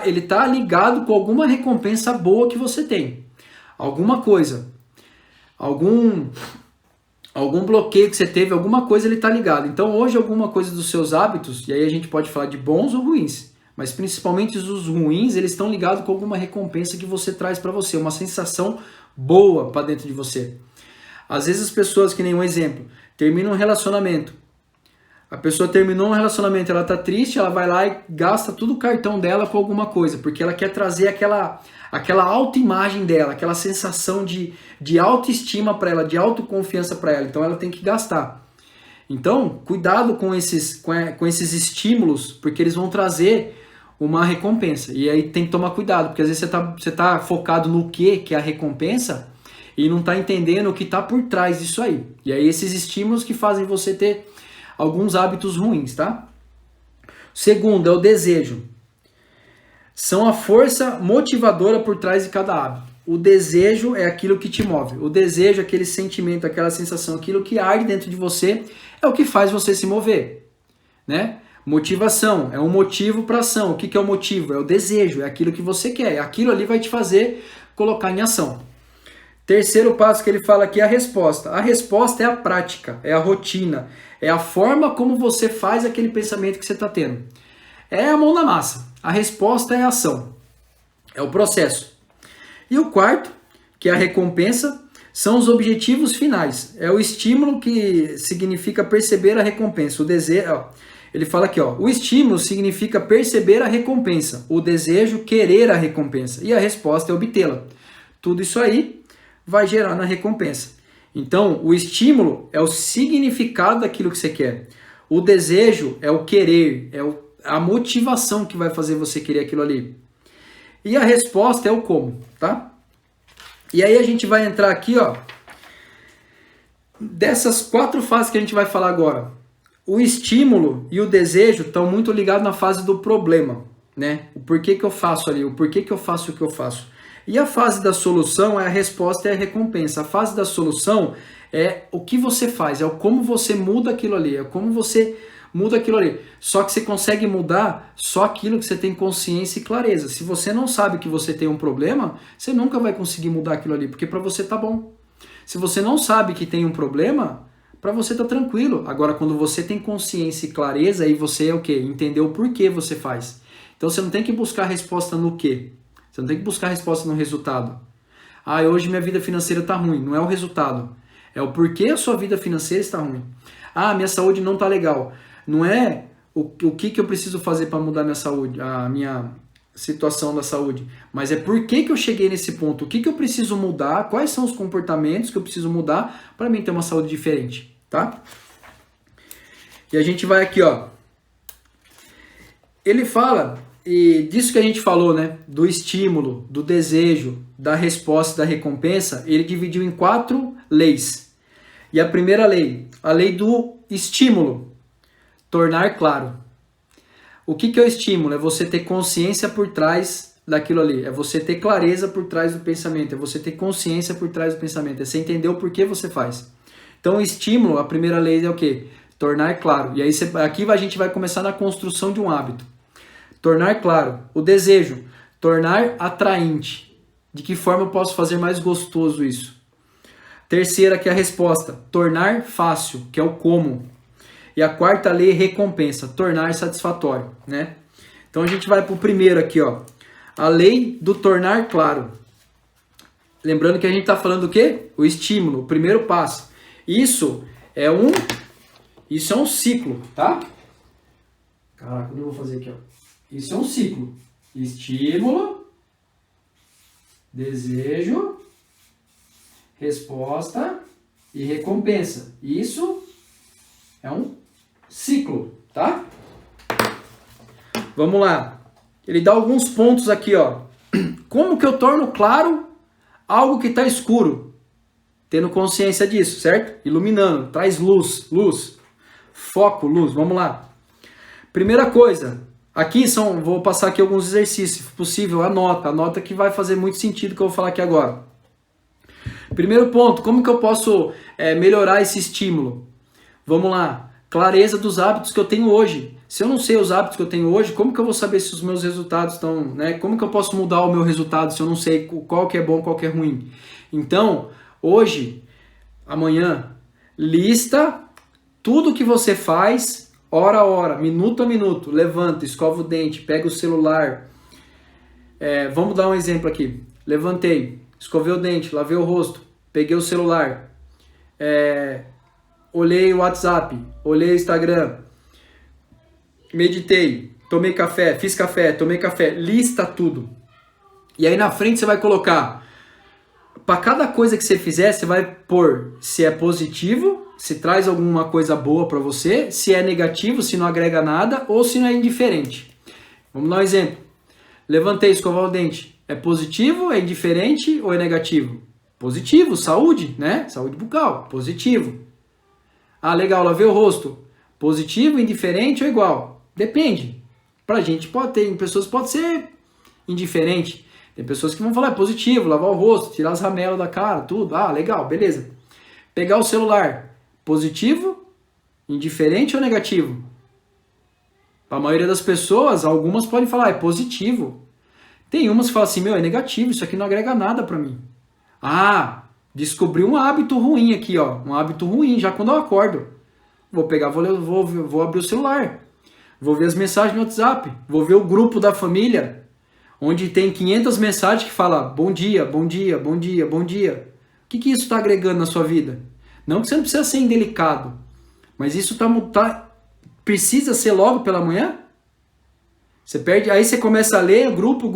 ele tá ligado com alguma recompensa boa que você tem. Alguma coisa. Algum bloqueio que você teve, alguma coisa ele está ligado. Então hoje alguma coisa dos seus hábitos, e aí a gente pode falar de bons ou ruins, mas principalmente os ruins, eles estão ligados com alguma recompensa que você traz para você, uma sensação boa para dentro de você. Às vezes as pessoas, que nem um exemplo, terminam um relacionamento. A pessoa terminou um relacionamento, ela tá triste, ela vai lá e gasta todo o cartão dela com alguma coisa, porque ela quer trazer aquela autoimagem dela, aquela sensação de autoestima para ela, de autoconfiança para ela. Então ela tem que gastar. Então, cuidado com esses estímulos, porque eles vão trazer uma recompensa. E aí tem que tomar cuidado, porque às vezes você tá focado no que é a recompensa e não tá entendendo o que tá por trás disso aí. E aí esses estímulos que fazem você ter alguns hábitos ruins, tá? Segundo é o desejo. São a força motivadora por trás de cada hábito. O desejo é aquilo que te move. O desejo, aquele sentimento, aquela sensação, aquilo que arde dentro de você, é o que faz você se mover, né? Motivação é um motivo para ação. O que é o motivo? É o desejo, é aquilo que você quer. Aquilo ali vai te fazer colocar em ação. Terceiro passo que ele fala aqui é a resposta. A resposta é a prática, é a rotina, é a forma como você faz aquele pensamento que você está tendo. É a mão na massa. A resposta é a ação, é o processo. E o quarto, que é a recompensa, são os objetivos finais. É o estímulo que significa perceber a recompensa. O desejo, ó, ele fala aqui, ó, o estímulo significa perceber a recompensa. O desejo, querer a recompensa. E a resposta é obtê-la. Tudo isso aí vai gerar na recompensa. Então, o estímulo é o significado daquilo que você quer. O desejo é o querer, é a motivação que vai fazer você querer aquilo ali. E a resposta é o como, tá? E aí a gente vai entrar aqui, ó, dessas 4 fases que a gente vai falar agora. O estímulo e o desejo estão muito ligados na fase do problema, né? O porquê que eu faço ali, o porquê que eu faço o que eu faço. E a fase da solução é a resposta e a recompensa. A fase da solução é o que você faz, é o como você muda aquilo ali, é como você muda aquilo ali. Só que você consegue mudar só aquilo que você tem consciência e clareza. Se você não sabe que você tem um problema, você nunca vai conseguir mudar aquilo ali, porque para você tá bom. Se você não sabe que tem um problema, para você tá tranquilo. Agora, quando você tem consciência e clareza, aí você é o quê? Entendeu o porquê você faz. Então você não tem que buscar a resposta no quê. Você não tem que buscar a resposta no resultado. Ah, hoje minha vida financeira está ruim. Não é o resultado. É o porquê a sua vida financeira está ruim. Ah, minha saúde não está legal. Não é o que eu preciso fazer para mudar minha saúde, a minha situação da saúde. Mas é por que eu cheguei nesse ponto. O que eu preciso mudar, quais são os comportamentos que eu preciso mudar para mim ter uma saúde diferente. Tá? E a gente vai aqui, ó. Ele fala... E disso que a gente falou, né, do estímulo, do desejo, da resposta, da recompensa, ele dividiu em 4 leis. E a primeira lei, a lei do estímulo, tornar claro. O que é o estímulo? É você ter consciência por trás daquilo ali, é você ter clareza por trás do pensamento, é você ter consciência por trás do pensamento, é você entender o porquê você faz. Então o estímulo, a primeira lei é o quê? Tornar claro. E aí aqui a gente vai começar na construção de um hábito. Tornar claro. O desejo. Tornar atraente. De que forma eu posso fazer mais gostoso isso? Terceira, que é a resposta. Tornar fácil, que é o como. E a quarta lei, recompensa. Tornar satisfatório, né? Então a gente vai para o primeiro aqui, ó. A lei do tornar claro. Lembrando que a gente está falando do quê? O estímulo, o primeiro passo. Isso é um ciclo, tá? Caraca, o que eu vou fazer aqui, ó? Isso é um ciclo. Estímulo, desejo, resposta e recompensa. Isso é um ciclo, tá? Vamos lá. Ele dá alguns pontos aqui, ó. Como que eu torno claro algo que está escuro? Tendo consciência disso, certo? Iluminando, traz luz, foco, luz. Vamos lá. Primeira coisa, Aqui vou passar aqui alguns exercícios, se possível, anota que vai fazer muito sentido o que eu vou falar aqui agora. Primeiro ponto, como que eu posso melhorar esse estímulo? Vamos lá, clareza dos hábitos que eu tenho hoje. Se eu não sei os hábitos que eu tenho hoje, como que eu vou saber se os meus resultados estão, né? Como que eu posso mudar o meu resultado se eu não sei qual que é bom, qual que é ruim? Então, hoje, amanhã, lista tudo que você faz, hora a hora, minuto a minuto. Levanta, escova o dente, pega o celular. Vamos dar um exemplo aqui. Levantei, escovei o dente, lavei o rosto, peguei o celular, olhei o WhatsApp, olhei o Instagram, meditei, tomei café, fiz café, tomei café, lista tudo. E aí na frente você vai colocar, para cada coisa que você fizer, você vai pôr se é positivo, se traz alguma coisa boa para você, se é negativo, se não agrega nada ou se não é indiferente. Vamos dar um exemplo. Levantei, escovar o dente. É positivo, é indiferente ou é negativo? Positivo, saúde, né? Saúde bucal, positivo. Ah, legal, lavei o rosto. Positivo, indiferente ou igual? Depende. Pra gente pessoas pode ser indiferente. Tem pessoas que vão falar positivo, lavar o rosto, tirar as ramelas da cara, tudo. Ah, legal, beleza. Pegar o celular. Positivo, indiferente ou negativo? Para a maioria das pessoas, algumas podem falar, é positivo. Tem umas que falam assim, é negativo, isso aqui não agrega nada para mim. Ah, descobri um hábito ruim aqui, ó. Um hábito ruim, já quando eu acordo. Vou pegar, vou abrir o celular. Vou ver as mensagens no WhatsApp. Vou ver o grupo da família, onde tem 500 mensagens que falam bom dia, bom dia, bom dia, bom dia. O que isso está agregando na sua vida? Não que você não precisa ser indelicado, mas isso precisa ser logo pela manhã? Você perde, aí você começa a ler grupo,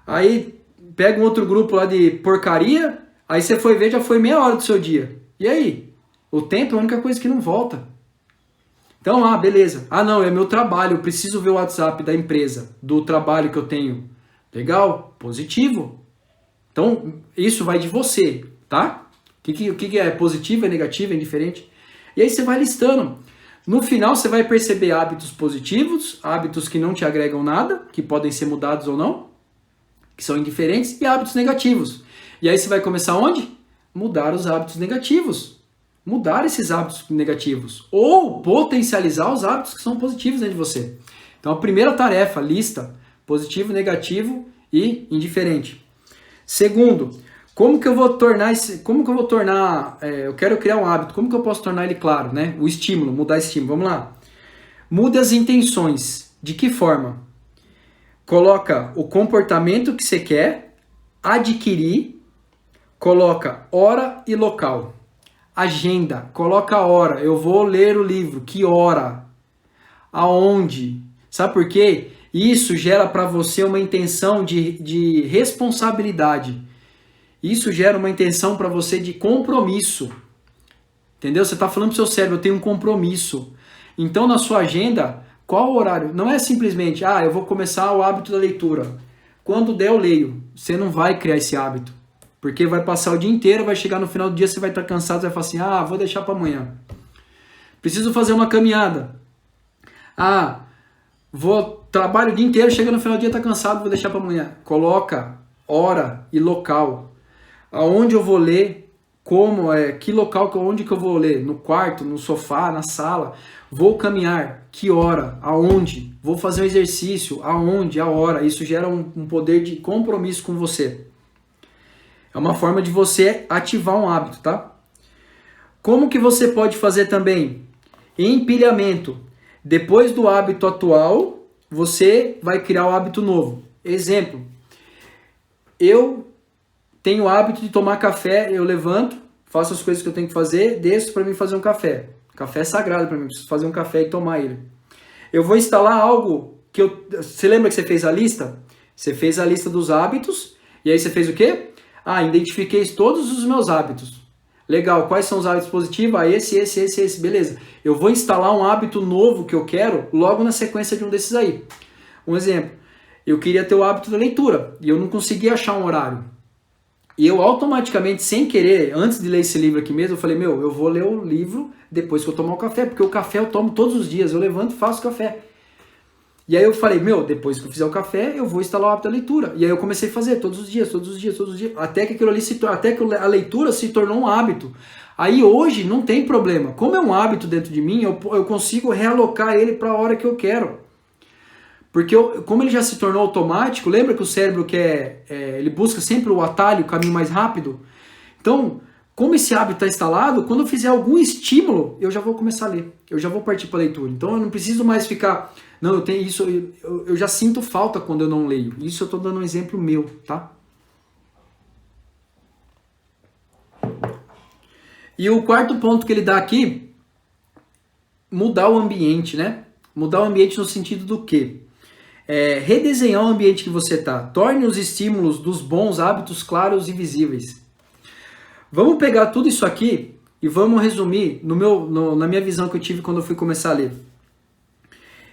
aí pega um outro grupo lá de porcaria, aí você foi ver, já foi meia hora do seu dia. E aí? O tempo é a única coisa que não volta. Então, beleza. Não, é meu trabalho, eu preciso ver o WhatsApp da empresa, do trabalho que eu tenho. Legal? Positivo. Então, isso vai de você, tá? O que é positivo, é negativo, é indiferente? E aí você vai listando. No final, você vai perceber hábitos positivos, hábitos que não te agregam nada, que podem ser mudados ou não, que são indiferentes, e hábitos negativos. E aí você vai começar onde? Mudar os hábitos negativos. Mudar esses hábitos negativos. Ou potencializar os hábitos que são positivos dentro de você. Então, a primeira tarefa, lista positivo, negativo e indiferente. Segundo, como que eu vou tornar, eu quero criar um hábito, como que eu posso tornar ele claro, né? O estímulo, mudar o estímulo, vamos lá. Mude as intenções. De que forma? Coloca o comportamento que você quer adquirir, coloca hora e local. Agenda, coloca a hora, eu vou ler o livro, que hora? Aonde? Sabe por quê? Isso gera para você uma intenção de responsabilidade. Isso gera uma intenção para você de compromisso. Entendeu? Você está falando para o seu cérebro, eu tenho um compromisso. Então, na sua agenda, qual o horário? Não é simplesmente, eu vou começar o hábito da leitura. Quando der, eu leio. Você não vai criar esse hábito. Porque vai passar o dia inteiro, vai chegar no final do dia, você vai estar cansado, você vai falar assim, vou deixar para amanhã. Preciso fazer uma caminhada. Trabalho o dia inteiro, chega no final do dia, está cansado, vou deixar para amanhã. Coloca hora e local. Aonde eu vou ler, que local, onde que eu vou ler? No quarto, no sofá, na sala. Vou caminhar, que hora, aonde? Vou fazer um exercício, aonde, a hora. Isso gera um poder de compromisso com você. É uma forma de você ativar um hábito, tá? Como que você pode fazer também? Empilhamento. Depois do hábito atual, você vai criar um hábito novo. Exemplo, eu tenho o hábito de tomar café, eu levanto, faço as coisas que eu tenho que fazer, desço para mim fazer um café. Café é sagrado para mim, preciso fazer um café e tomar ele. Eu vou instalar algo que você lembra que você fez a lista? Você fez a lista dos hábitos, e aí você fez o quê? Identifiquei todos os meus hábitos. Legal, quais são os hábitos positivos? Esse, beleza. Eu vou instalar um hábito novo que eu quero logo na sequência de um desses aí. Um exemplo, eu queria ter o hábito da leitura e eu não conseguia achar um horário. E eu automaticamente, sem querer, antes de ler esse livro aqui mesmo, eu falei, meu, eu vou ler o livro depois que eu tomar o café, porque o café eu tomo todos os dias, eu levanto e faço café. E aí eu falei, meu, depois que eu fizer o café, eu vou instalar o hábito da leitura. E aí eu comecei a fazer todos os dias, até que aquilo ali até que a leitura se tornou um hábito. Aí hoje não tem problema. Como é um hábito dentro de mim, eu consigo realocar ele para a hora que eu quero. Porque como ele já se tornou automático, lembra que o cérebro ele busca sempre o atalho, o caminho mais rápido? Então, como esse hábito está instalado, quando eu fizer algum estímulo, eu já vou começar a ler. Eu já vou partir para a leitura. Então eu não preciso mais ficar... Não, eu tenho isso, eu já sinto falta quando eu não leio. Isso eu estou dando um exemplo meu, tá? E o quarto ponto que ele dá aqui, mudar o ambiente, né? Mudar o ambiente no sentido do quê? Redesenhar o ambiente que você está. Torne os estímulos dos bons hábitos claros e visíveis. Vamos pegar tudo isso aqui e vamos resumir na minha visão que eu tive quando eu fui começar a ler.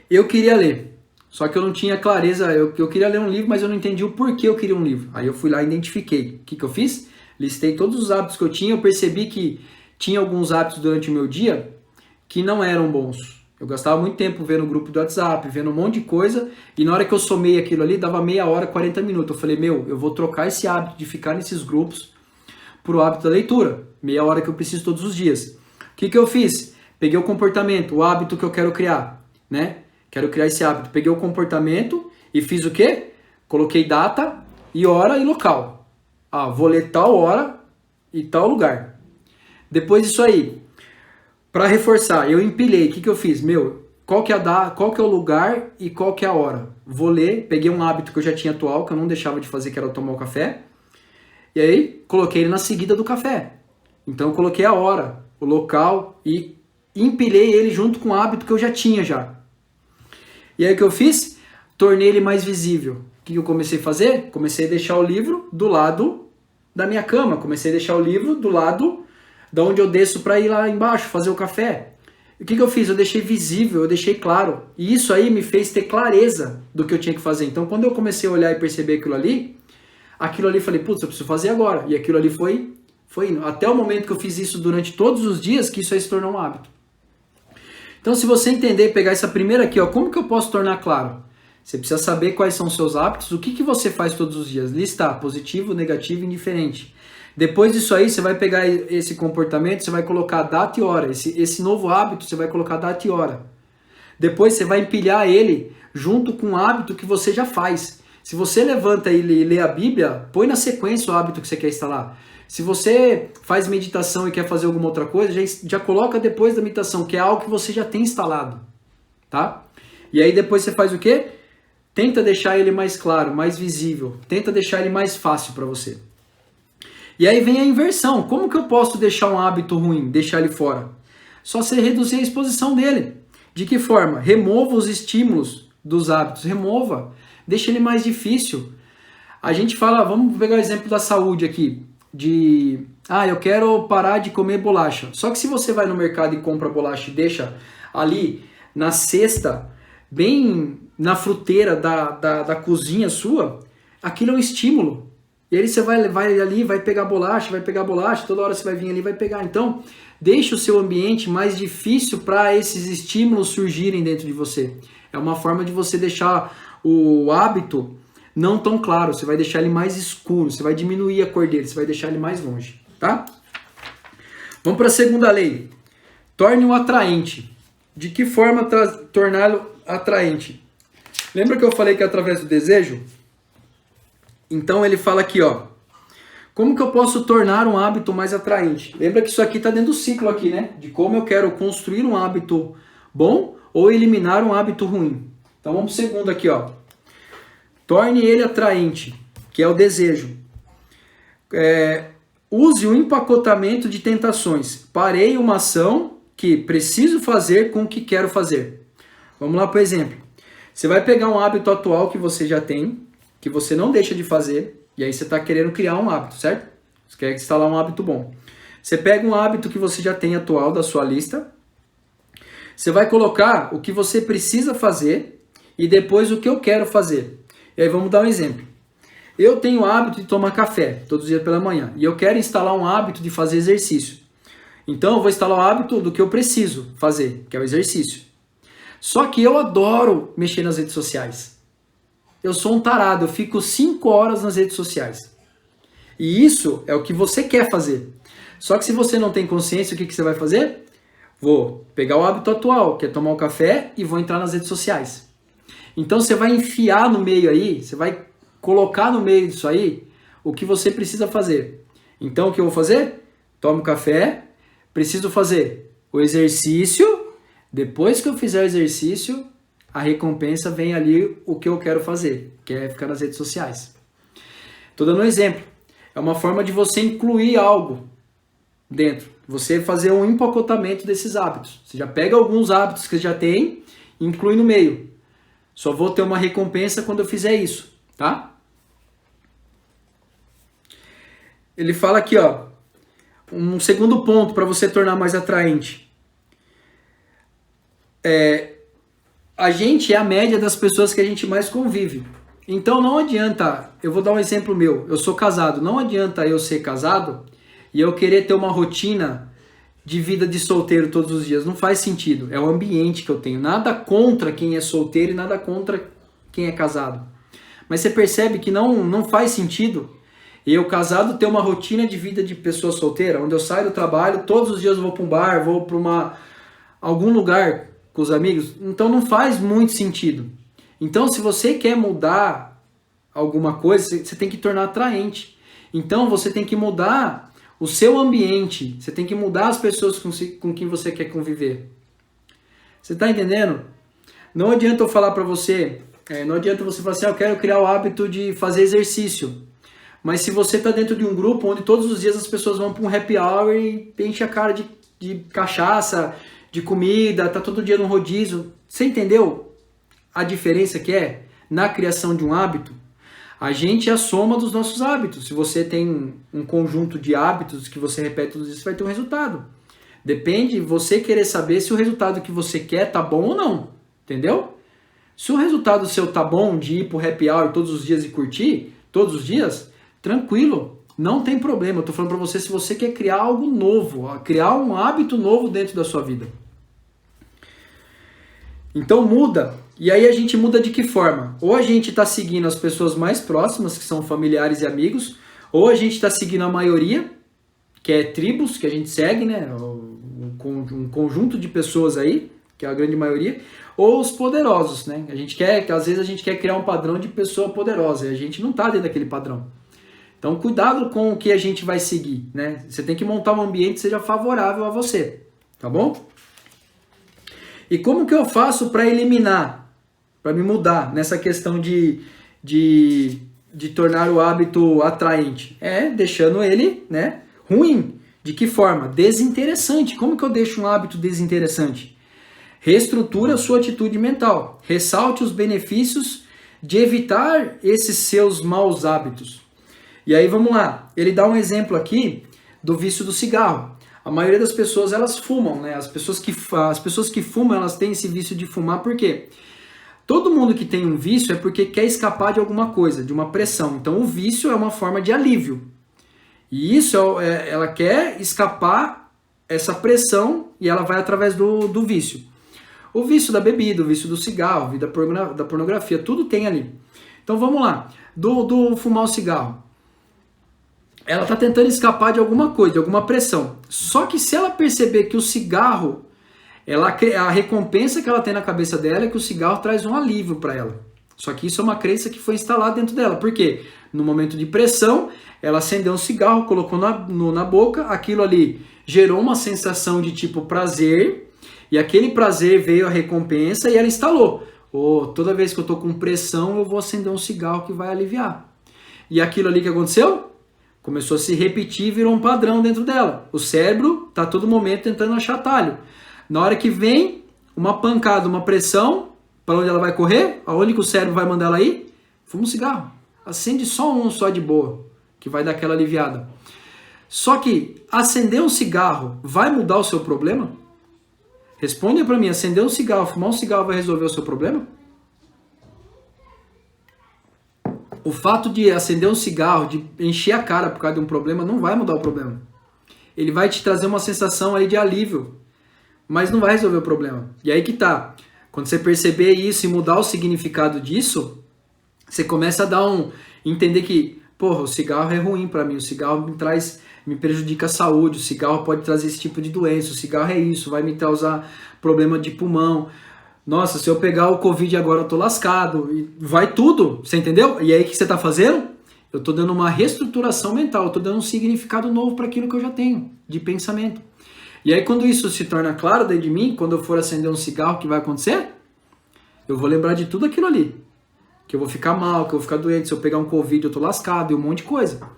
Eu queria ler, só que eu não tinha clareza, eu queria ler um livro, mas eu não entendi o porquê eu queria um livro. Aí eu fui lá e identifiquei. O que eu fiz? Listei todos os hábitos que eu tinha, eu percebi que tinha alguns hábitos durante o meu dia que não eram bons. Eu gastava muito tempo vendo o grupo do WhatsApp, vendo um monte de coisa, e na hora que eu somei aquilo ali, dava meia hora, 40 minutos. Eu falei, meu, eu vou trocar esse hábito de ficar nesses grupos pro hábito da leitura. Meia hora que eu preciso todos os dias. O que eu fiz? Peguei o comportamento, o hábito que eu quero criar, né? Quero criar esse hábito. Peguei o comportamento e fiz o quê? Coloquei data e hora e local. Vou ler tal hora e tal lugar. Depois disso aí, para reforçar, eu empilhei. O que eu fiz? Meu, qual que é o lugar e qual que é a hora? Vou ler, peguei um hábito que eu já tinha atual, que eu não deixava de fazer, que era tomar o café. E aí, coloquei ele na seguida do café. Então, eu coloquei a hora, o local e empilhei ele junto com o hábito que eu já tinha já. E aí o que eu fiz? Tornei ele mais visível. O que eu comecei a fazer? Comecei a deixar o livro do lado da minha cama. Comecei a deixar o livro do lado da onde eu desço para ir lá embaixo, fazer o café. E o que eu fiz? Eu deixei visível, eu deixei claro. E isso aí me fez ter clareza do que eu tinha que fazer. Então quando eu comecei a olhar e perceber aquilo ali falei, putz, eu preciso fazer agora. E aquilo ali foi indo. Até o momento que eu fiz isso durante todos os dias, que isso aí se tornou um hábito. Então, se você entender, pegar essa primeira aqui, como que eu posso tornar claro? Você precisa saber quais são os seus hábitos, o que você faz todos os dias. Listar positivo, negativo e indiferente. Depois disso aí, você vai pegar esse comportamento, você vai colocar data e hora. Esse novo hábito, você vai colocar data e hora. Depois você vai empilhar ele junto com o hábito que você já faz. Se você levanta e lê a Bíblia, põe na sequência o hábito que você quer instalar. Se você faz meditação e quer fazer alguma outra coisa, já coloca depois da meditação, que é algo que você já tem instalado, tá? E aí depois você faz o quê? Tenta deixar ele mais claro, mais visível. Tenta deixar ele mais fácil para você. E aí vem a inversão. Como que eu posso deixar um hábito ruim, deixar ele fora? Só você reduzir a exposição dele. De que forma? Remova os estímulos dos hábitos. Remova. Deixa ele mais difícil. A gente fala, vamos pegar o exemplo da saúde aqui. Eu quero parar de comer bolacha. Só que se você vai no mercado e compra bolacha e deixa ali na cesta, bem na fruteira da cozinha sua, aquilo é um estímulo. E aí você vai ali, vai pegar bolacha, toda hora você vai vir ali e vai pegar. Então, deixe o seu ambiente mais difícil para esses estímulos surgirem dentro de você. É uma forma de você deixar o hábito não tão claro, você vai deixar ele mais escuro, você vai diminuir a cor dele, você vai deixar ele mais longe, tá? Vamos para a segunda lei. Torne-o atraente. De que forma torná-lo atraente? Lembra que eu falei que é através do desejo? Então ele fala aqui, como que eu posso tornar um hábito mais atraente? Lembra que isso aqui está dentro do ciclo aqui, né? De como eu quero construir um hábito bom ou eliminar um hábito ruim. Então vamos para o segundo aqui, Torne ele atraente, que é o desejo. Use o empacotamento de tentações. Parei uma ação que preciso fazer com o que quero fazer. Vamos lá para o exemplo. Você vai pegar um hábito atual que você já tem, que você não deixa de fazer, e aí você está querendo criar um hábito, certo? Você quer instalar um hábito bom. Você pega um hábito que você já tem atual da sua lista, você vai colocar o que você precisa fazer e depois o que eu quero fazer. E aí vamos dar um exemplo. Eu tenho o hábito de tomar café todos os dias pela manhã e eu quero instalar um hábito de fazer exercício. Então eu vou instalar o hábito do que eu preciso fazer, que é o exercício. Só que eu adoro mexer nas redes sociais. Eu sou um tarado, eu fico 5 horas nas redes sociais. E isso é o que você quer fazer. Só que se você não tem consciência, o que você vai fazer? Vou pegar o hábito atual, que é tomar um café, e vou entrar nas redes sociais. Então você vai enfiar no meio aí, você vai colocar no meio disso aí o que você precisa fazer. Então o que eu vou fazer? Tomo café, preciso fazer o exercício. Depois que eu fizer o exercício, a recompensa vem ali o que eu quero fazer, que é ficar nas redes sociais. Estou dando um exemplo. É uma forma de você incluir algo dentro. Você fazer um empacotamento desses hábitos. Você já pega alguns hábitos que você já tem e inclui no meio. Só vou ter uma recompensa quando eu fizer isso, tá? Ele fala aqui, ó, um segundo ponto para você tornar mais atraente. A gente é a média das pessoas que a gente mais convive. Então não adianta, eu vou dar um exemplo meu, eu sou casado, não adianta eu ser casado e eu querer ter uma rotina de vida de solteiro todos os dias, não faz sentido, é o ambiente que eu tenho, nada contra quem é solteiro e nada contra quem é casado. Mas você percebe que não faz sentido eu casado ter uma rotina de vida de pessoa solteira, onde eu saio do trabalho, todos os dias eu vou para um bar, vou para algum lugar com os amigos, então não faz muito sentido. Então, se você quer mudar alguma coisa, você tem que tornar atraente. Então, você tem que mudar o seu ambiente. Você tem que mudar as pessoas com quem você quer conviver. Você está entendendo? Não adianta eu falar para você, não adianta você falar assim, eu quero criar o hábito de fazer exercício. Mas se você está dentro de um grupo onde todos os dias as pessoas vão para um happy hour e enche a cara de cachaça, de comida, tá todo dia no rodízio. Você entendeu a diferença que é na criação de um hábito? A gente é a soma dos nossos hábitos. Se você tem um conjunto de hábitos que você repete todos os dias, você vai ter um resultado. Depende de você querer saber se o resultado que você quer tá bom ou não. Entendeu? Se o resultado seu tá bom de ir pro happy hour todos os dias e curtir, todos os dias, tranquilo. Não tem problema. Eu tô falando para você se você quer criar algo novo, criar um hábito novo dentro da sua vida. Então muda. E aí a gente muda de que forma? Ou a gente está seguindo as pessoas mais próximas, que são familiares e amigos, ou a gente está seguindo a maioria, que é tribos, que a gente segue, né? Um conjunto de pessoas aí, que é a grande maioria, ou os poderosos, né? Às vezes a gente quer criar um padrão de pessoa poderosa, e a gente não está dentro daquele padrão. Então cuidado com o que a gente vai seguir, né? Você tem que montar um ambiente que seja favorável a você, tá bom? E como que eu faço para eliminar, para me mudar nessa questão de tornar o hábito atraente? Deixando ele, né, ruim. De que forma? Desinteressante. Como que eu deixo um hábito desinteressante? Reestrutura a sua atitude mental. Ressalte os benefícios de evitar esses seus maus hábitos. E aí vamos lá. Ele dá um exemplo aqui do vício do cigarro. A maioria das pessoas, elas fumam, né? As pessoas que fumam, elas têm esse vício de fumar, por quê? Todo mundo que tem um vício é porque quer escapar de alguma coisa, de uma pressão. Então o vício é uma forma de alívio. E isso, ela quer escapar essa pressão e ela vai através do vício. O vício da bebida, o vício do cigarro, o vício da pornografia, tudo tem ali. Então vamos lá, do fumar o cigarro. Ela está tentando escapar de alguma coisa, de alguma pressão. Só que se ela perceber que o cigarro, a recompensa que ela tem na cabeça dela é que o cigarro traz um alívio para ela. Só que isso é uma crença que foi instalada dentro dela. Por quê? No momento de pressão, ela acendeu um cigarro, colocou na boca, aquilo ali gerou uma sensação de tipo prazer, e aquele prazer veio a recompensa e ela instalou. Toda vez que eu estou com pressão, eu vou acender um cigarro que vai aliviar. E aquilo ali que aconteceu? Começou a se repetir e virou um padrão dentro dela. O cérebro está a todo momento tentando achar atalho. Na hora que vem uma pancada, uma pressão, para onde ela vai correr? Aonde que o cérebro vai mandar ela ir? Fuma um cigarro. Acende só um, só de boa, que vai dar aquela aliviada. Só que acender um cigarro vai mudar o seu problema? Responde para mim, acender um cigarro, fumar um cigarro vai resolver o seu problema? O fato de acender um cigarro, de encher a cara por causa de um problema, não vai mudar o problema. Ele vai te trazer uma sensação aí de alívio, mas não vai resolver o problema. E aí que tá. Quando você perceber isso e mudar o significado disso, você começa a entender que, porra, o cigarro é ruim pra mim, o cigarro me prejudica a saúde, o cigarro pode trazer esse tipo de doença, o cigarro é isso, vai me causar problema de pulmão. Nossa, se eu pegar o Covid agora eu tô lascado, e vai tudo, você entendeu? E aí o que você tá fazendo? Eu tô dando uma reestruturação mental, eu tô dando um significado novo para aquilo que eu já tenho, de pensamento. E aí quando isso se torna claro dentro de mim, quando eu for acender um cigarro, o que vai acontecer? Eu vou lembrar de tudo aquilo ali. Que eu vou ficar mal, que eu vou ficar doente, se eu pegar um Covid eu tô lascado, e um monte de coisa.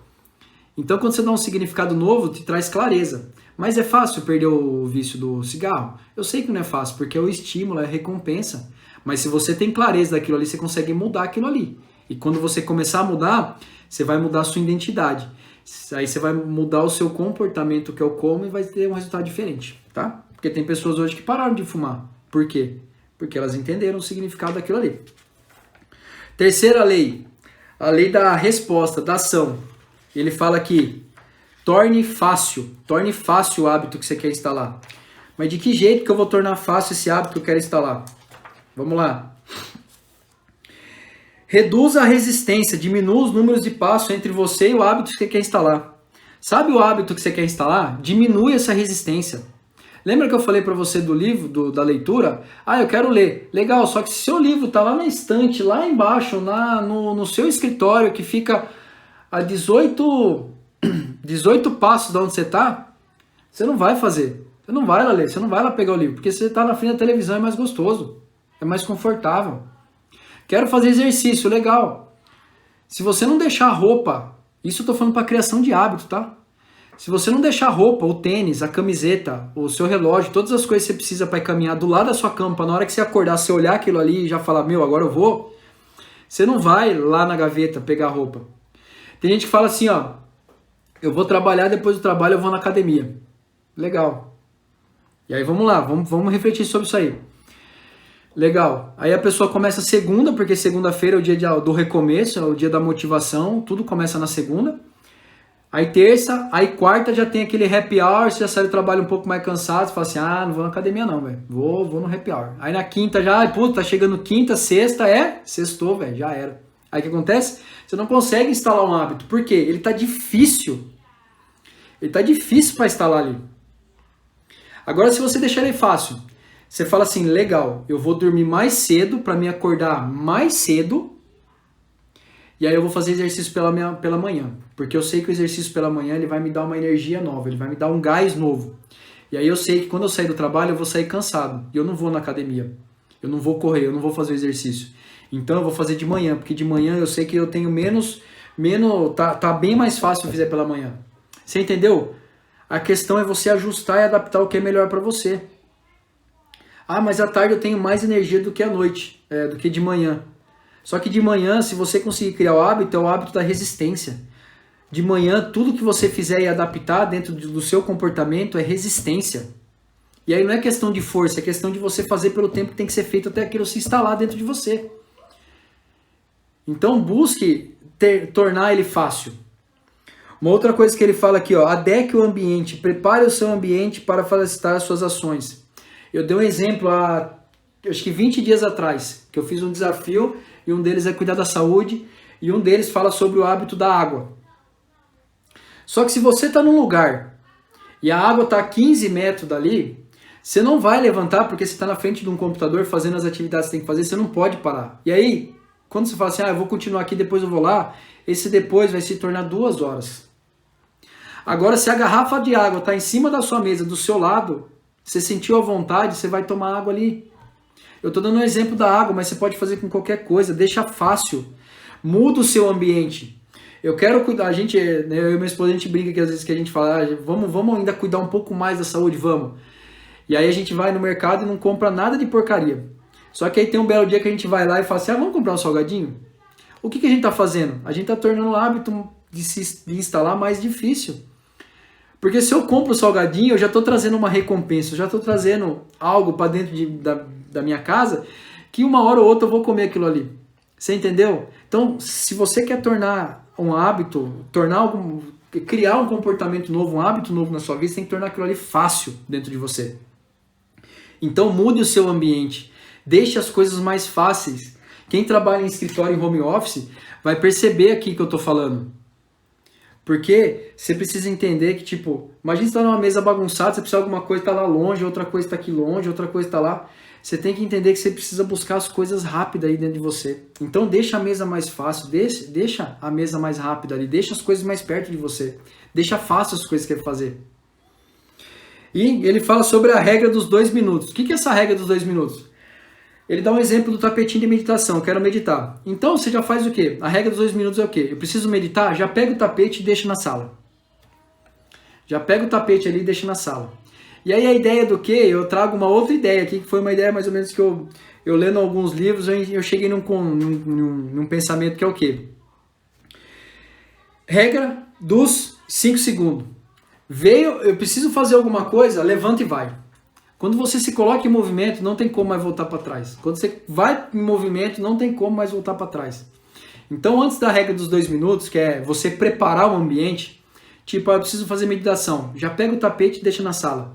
Então quando você dá um significado novo, te traz clareza. Mas é fácil perder o vício do cigarro? Eu sei que não é fácil, porque é o estímulo, é a recompensa. Mas se você tem clareza daquilo ali, você consegue mudar aquilo ali. E quando você começar a mudar, você vai mudar a sua identidade. Aí você vai mudar o seu comportamento, que é o como, e vai ter um resultado diferente, tá? Porque tem pessoas hoje que pararam de fumar. Por quê? Porque elas entenderam o significado daquilo ali. Terceira lei, a lei da resposta, da ação. Ele fala aqui, torne fácil o hábito que você quer instalar. Mas de que jeito que eu vou tornar fácil esse hábito que eu quero instalar? Vamos lá. Reduza a resistência, diminua os números de passos entre você e o hábito que você quer instalar. Sabe o hábito que você quer instalar? Diminui essa resistência. Lembra que eu falei para você do livro, da leitura? Ah, eu quero ler. Legal, só que se seu livro está lá na estante, lá embaixo, no seu escritório, que fica a 18 passos de onde você está, você não vai fazer. Você não vai lá ler, você não vai lá pegar o livro, porque você está na frente da televisão, é mais gostoso, é mais confortável. Quero fazer exercício, legal. Se você não deixar a roupa, isso eu estou falando para criação de hábito, tá? Se você não deixar a roupa, o tênis, a camiseta, o seu relógio, todas as coisas que você precisa para caminhar do lado da sua cama, na hora que você acordar, você olhar aquilo ali e já falar, meu, agora eu vou, você não vai lá na gaveta pegar a roupa. Tem gente que fala assim, ó, eu vou trabalhar, depois do trabalho eu vou na academia. Legal. E aí vamos lá, vamos refletir sobre isso aí. Legal. Aí a pessoa começa segunda, porque segunda-feira é o dia do recomeço, é o dia da motivação, tudo começa na segunda. Aí terça, aí quarta já tem aquele happy hour, você já sai do trabalho um pouco mais cansado, você fala assim, não vou na academia não, velho, vou no happy hour. Aí na quinta já, tá chegando quinta, sexta, sextou, velho, já era. Aí o que acontece? Você não consegue instalar um hábito. Por quê? Ele tá difícil. Ele tá difícil para instalar ali. Agora se você deixar ele fácil, você fala assim, legal, eu vou dormir mais cedo para me acordar mais cedo, e aí eu vou fazer exercício pela manhã, porque eu sei que o exercício pela manhã ele vai me dar uma energia nova, ele vai me dar um gás novo. E aí eu sei que quando eu sair do trabalho eu vou sair cansado, e eu não vou na academia, eu não vou correr, eu não vou fazer o exercício. Então eu vou fazer de manhã, porque de manhã eu sei que eu tenho tá bem mais fácil se eu fizer pela manhã. Você entendeu? A questão é você ajustar e adaptar o que é melhor para você. Ah, mas à tarde eu tenho mais energia do que à noite, do que de manhã. Só que de manhã, se você conseguir criar o hábito, é o hábito da resistência. De manhã, tudo que você fizer e adaptar dentro do seu comportamento é resistência. E aí não é questão de força, é questão de você fazer pelo tempo que tem que ser feito até aquilo se instalar dentro de você. Então busque tornar ele fácil. Uma outra coisa que ele fala aqui, ó, adeque o ambiente, prepare o seu ambiente para facilitar as suas ações. Eu dei um exemplo acho que 20 dias atrás, que eu fiz um desafio e um deles é cuidar da saúde e um deles fala sobre o hábito da água. Só que se você está num lugar e a água está a 15 metros dali, você não vai levantar porque você está na frente de um computador fazendo as atividades que você tem que fazer, você não pode parar. E aí, quando você fala assim, eu vou continuar aqui, depois eu vou lá, esse depois vai se tornar 2 horas. Agora, se a garrafa de água está em cima da sua mesa, do seu lado, você sentiu a vontade, você vai tomar água ali. Eu estou dando um exemplo da água, mas você pode fazer com qualquer coisa, deixa fácil. Muda o seu ambiente. Eu quero cuidar, eu e minha esposa, a gente brinca que às vezes que a gente fala, vamos ainda cuidar um pouco mais da saúde, vamos. E aí a gente vai no mercado e não compra nada de porcaria. Só que aí tem um belo dia que a gente vai lá e fala assim, vamos comprar um salgadinho? O que a gente está fazendo? A gente está tornando o hábito de instalar mais difícil. Porque se eu compro o salgadinho, eu já estou trazendo uma recompensa, eu já estou trazendo algo para dentro da minha casa, que uma hora ou outra eu vou comer aquilo ali. Você entendeu? Então, se você quer tornar um hábito, criar um comportamento novo, um hábito novo na sua vida, você tem que tornar aquilo ali fácil dentro de você. Então, mude o seu ambiente. Deixe as coisas mais fáceis. Quem trabalha em escritório em home office vai perceber aqui que eu estou falando. Porque você precisa entender que, tipo, imagina você está numa mesa bagunçada, você precisa de alguma coisa, está lá longe, outra coisa está aqui longe, outra coisa está lá. Você tem que entender que você precisa buscar as coisas rápidas aí dentro de você. Então deixa a mesa mais fácil, deixa a mesa mais rápida ali, deixa as coisas mais perto de você. Deixa fácil as coisas que você quer fazer. E ele fala sobre a regra dos 2 minutos. O que é essa regra dos 2 minutos? Ele dá um exemplo do tapetinho de meditação. Eu quero meditar. Então você já faz o quê? A regra dos 2 minutos é o quê? Eu preciso meditar? Já pega o tapete e deixa na sala. Já pega o tapete ali e deixa na sala. E aí a ideia do quê? Eu trago uma outra ideia aqui, que foi uma ideia mais ou menos que eu lendo alguns livros, eu cheguei num pensamento que é o quê? Regra dos 5 segundos. Eu preciso fazer alguma coisa, levanta e vai. Quando você se coloca em movimento, não tem como mais voltar para trás. Quando você vai em movimento, não tem como mais voltar para trás. Então, antes da regra dos 2 minutos, que é você preparar o ambiente, tipo, eu preciso fazer meditação, já pega o tapete e deixa na sala.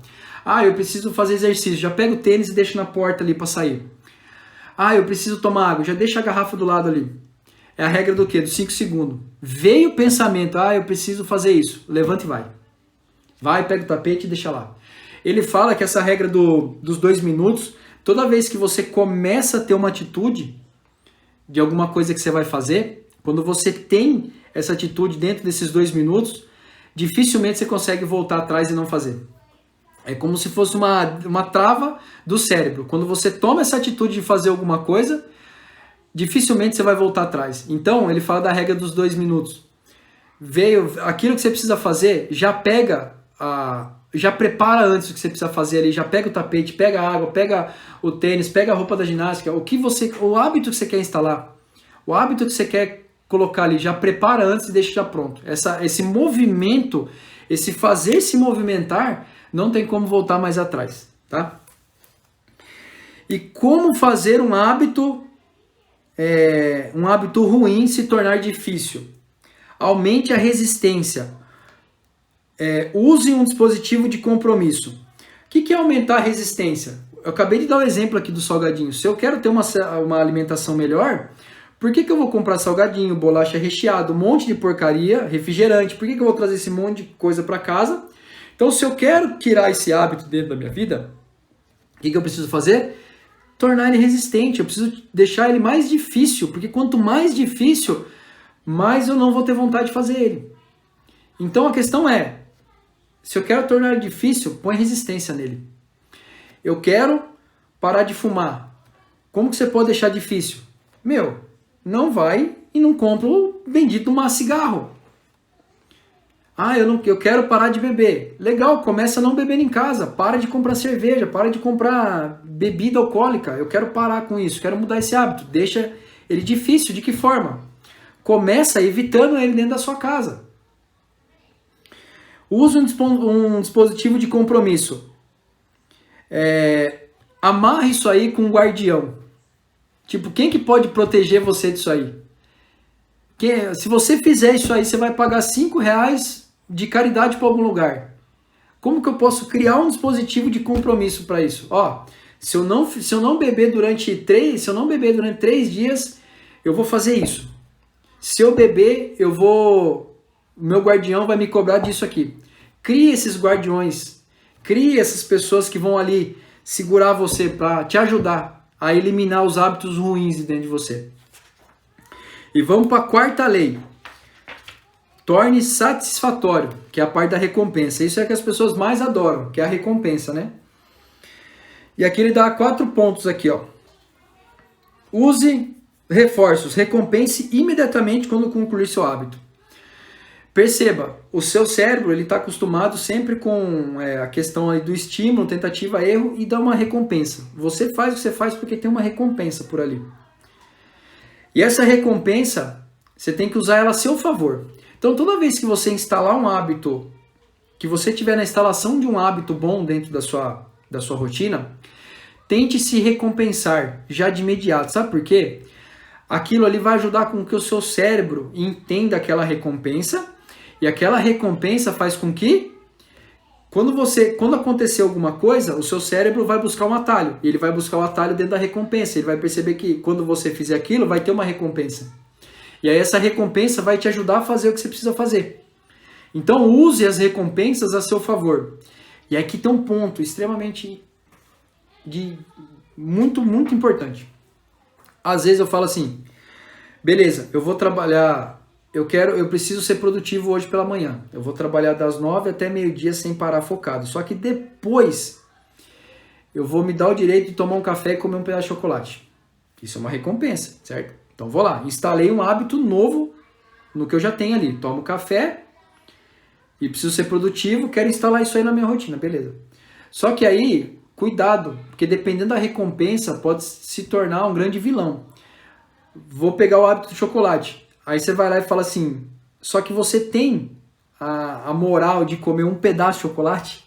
Eu preciso fazer exercício, já pega o tênis e deixa na porta ali para sair. Eu preciso tomar água, já deixa a garrafa do lado ali. É a regra do quê? Dos 5 segundos. Veio o pensamento, eu preciso fazer isso, levanta e vai. Vai, pega o tapete e deixa lá. Ele fala que essa regra dos 2 minutos, toda vez que você começa a ter uma atitude de alguma coisa que você vai fazer, quando você tem essa atitude dentro desses 2 minutos, dificilmente você consegue voltar atrás e não fazer. É como se fosse uma trava do cérebro. Quando você toma essa atitude de fazer alguma coisa, dificilmente você vai voltar atrás. Então, ele fala da regra dos 2 minutos. Veio aquilo que você precisa fazer, já prepara antes o que você precisa fazer ali, já pega o tapete, pega a água, pega o tênis, pega a roupa da ginástica, o hábito que você quer instalar, o hábito que você quer colocar ali, já prepara antes e deixa já pronto. Esse movimento, esse fazer se movimentar, não tem como voltar mais atrás, tá? E como fazer um hábito ruim se tornar difícil? Aumente a resistência. Use um dispositivo de compromisso. O que é aumentar a resistência? Eu acabei de dar um exemplo aqui do salgadinho. Se eu quero ter uma alimentação melhor, por que eu vou comprar salgadinho, bolacha recheada, um monte de porcaria, refrigerante? Por que eu vou trazer esse monte de coisa para casa? Então, se eu quero tirar esse hábito dentro da minha vida, o que eu preciso fazer? Tornar ele resistente. Eu preciso deixar ele mais difícil, porque quanto mais difícil, mais eu não vou ter vontade de fazer ele. Então, a questão é, se eu quero tornar ele difícil, põe resistência nele. Eu quero parar de fumar. Como que você pode deixar difícil? Não vai e não compra o bendito cigarro. Eu quero parar de beber. Legal, começa a não beber em casa. Para de comprar cerveja, para de comprar bebida alcoólica. Eu quero parar com isso, quero mudar esse hábito. Deixa ele difícil. De que forma? Começa evitando ele dentro da sua casa. Use um dispositivo de compromisso. Amarre isso aí com um guardião. Tipo, quem que pode proteger você disso aí? Se você fizer isso aí, você vai pagar R$5 de caridade para algum lugar. Como que eu posso criar um dispositivo de compromisso para isso? Se eu não beber durante 3 dias, eu vou fazer isso. Se eu beber, meu guardião vai me cobrar disso aqui. Crie esses guardiões. Crie essas pessoas que vão ali segurar você para te ajudar a eliminar os hábitos ruins de dentro de você. E vamos para a 4ª lei. Torne satisfatório, que é a parte da recompensa. Isso é que as pessoas mais adoram, que é a recompensa, né? E aqui ele dá 4 pontos aqui, ó. Use reforços. Recompense imediatamente quando concluir seu hábito. Perceba, o seu cérebro está acostumado sempre com a questão aí do estímulo, tentativa, erro e dá uma recompensa. Você faz o que você faz porque tem uma recompensa por ali. E essa recompensa, você tem que usar ela a seu favor. Então, toda vez que você instalar um hábito, que você tiver na instalação de um hábito bom dentro da sua rotina, tente se recompensar já de imediato. Sabe por quê? aquilo ali vai ajudar com que o seu cérebro entenda aquela recompensa, e aquela recompensa faz com que quando acontecer alguma coisa, o seu cérebro vai buscar um atalho. E ele vai buscar o atalho dentro da recompensa. Ele vai perceber que quando você fizer aquilo, vai ter uma recompensa. E aí essa recompensa vai te ajudar a fazer o que você precisa fazer. Então use as recompensas a seu favor. E aqui tem um ponto extremamente muito importante. Às vezes eu falo assim, beleza, eu vou trabalhar... Eu preciso ser produtivo hoje pela manhã. Eu vou trabalhar das 9 até meio-dia sem parar focado. Só que depois eu vou me dar o direito de tomar um café e comer um pedaço de chocolate. Isso é uma recompensa, certo? Então vou lá, instalei um hábito novo no que eu já tenho ali. Tomo café e preciso ser produtivo, quero instalar isso aí na minha rotina, beleza. Só que aí, cuidado, porque dependendo da recompensa pode se tornar um grande vilão. Vou pegar o hábito do chocolate. Aí você vai lá e fala assim, só que você tem a moral de comer um pedaço de chocolate?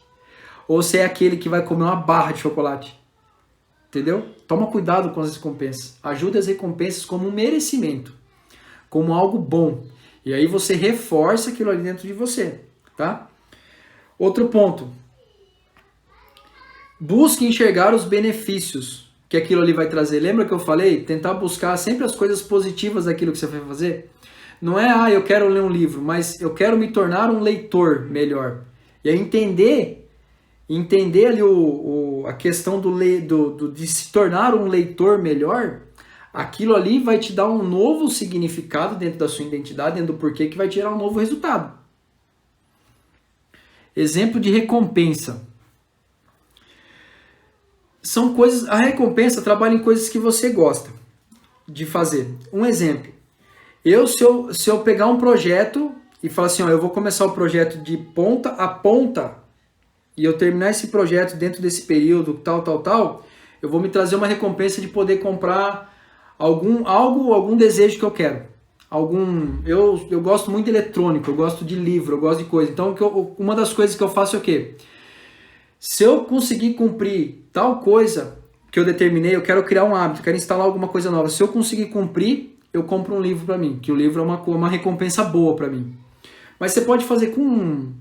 Ou você é aquele que vai comer uma barra de chocolate? Entendeu? Toma cuidado com as recompensas. Ajude as recompensas como um merecimento, como algo bom. E aí você reforça aquilo ali dentro de você, tá? Outro ponto. Busque enxergar os benefícios que aquilo ali vai trazer. Lembra que eu falei? Tentar buscar sempre as coisas positivas daquilo que você vai fazer. Não é, eu quero ler um livro, mas eu quero me tornar um leitor melhor. E aí entender ali a questão de se tornar um leitor melhor, aquilo ali vai te dar um novo significado dentro da sua identidade, dentro do porquê, que vai tirar um novo resultado. Exemplo de recompensa. São coisas, a recompensa trabalha em coisas que você gosta de fazer. Um exemplo, se eu pegar um projeto e falar assim, ó, eu vou começar o projeto de ponta a ponta e eu terminar esse projeto dentro desse período, tal, eu vou me trazer uma recompensa de poder comprar algum desejo que eu quero. Eu gosto muito de eletrônico, eu gosto de livro, eu gosto de coisa. Então, uma das coisas que eu faço é o quê? Se eu conseguir cumprir tal coisa que eu determinei, eu quero criar um hábito, quero instalar alguma coisa nova. Se eu conseguir cumprir, eu compro um livro para mim, que o livro é uma recompensa boa para mim. Mas você pode fazer com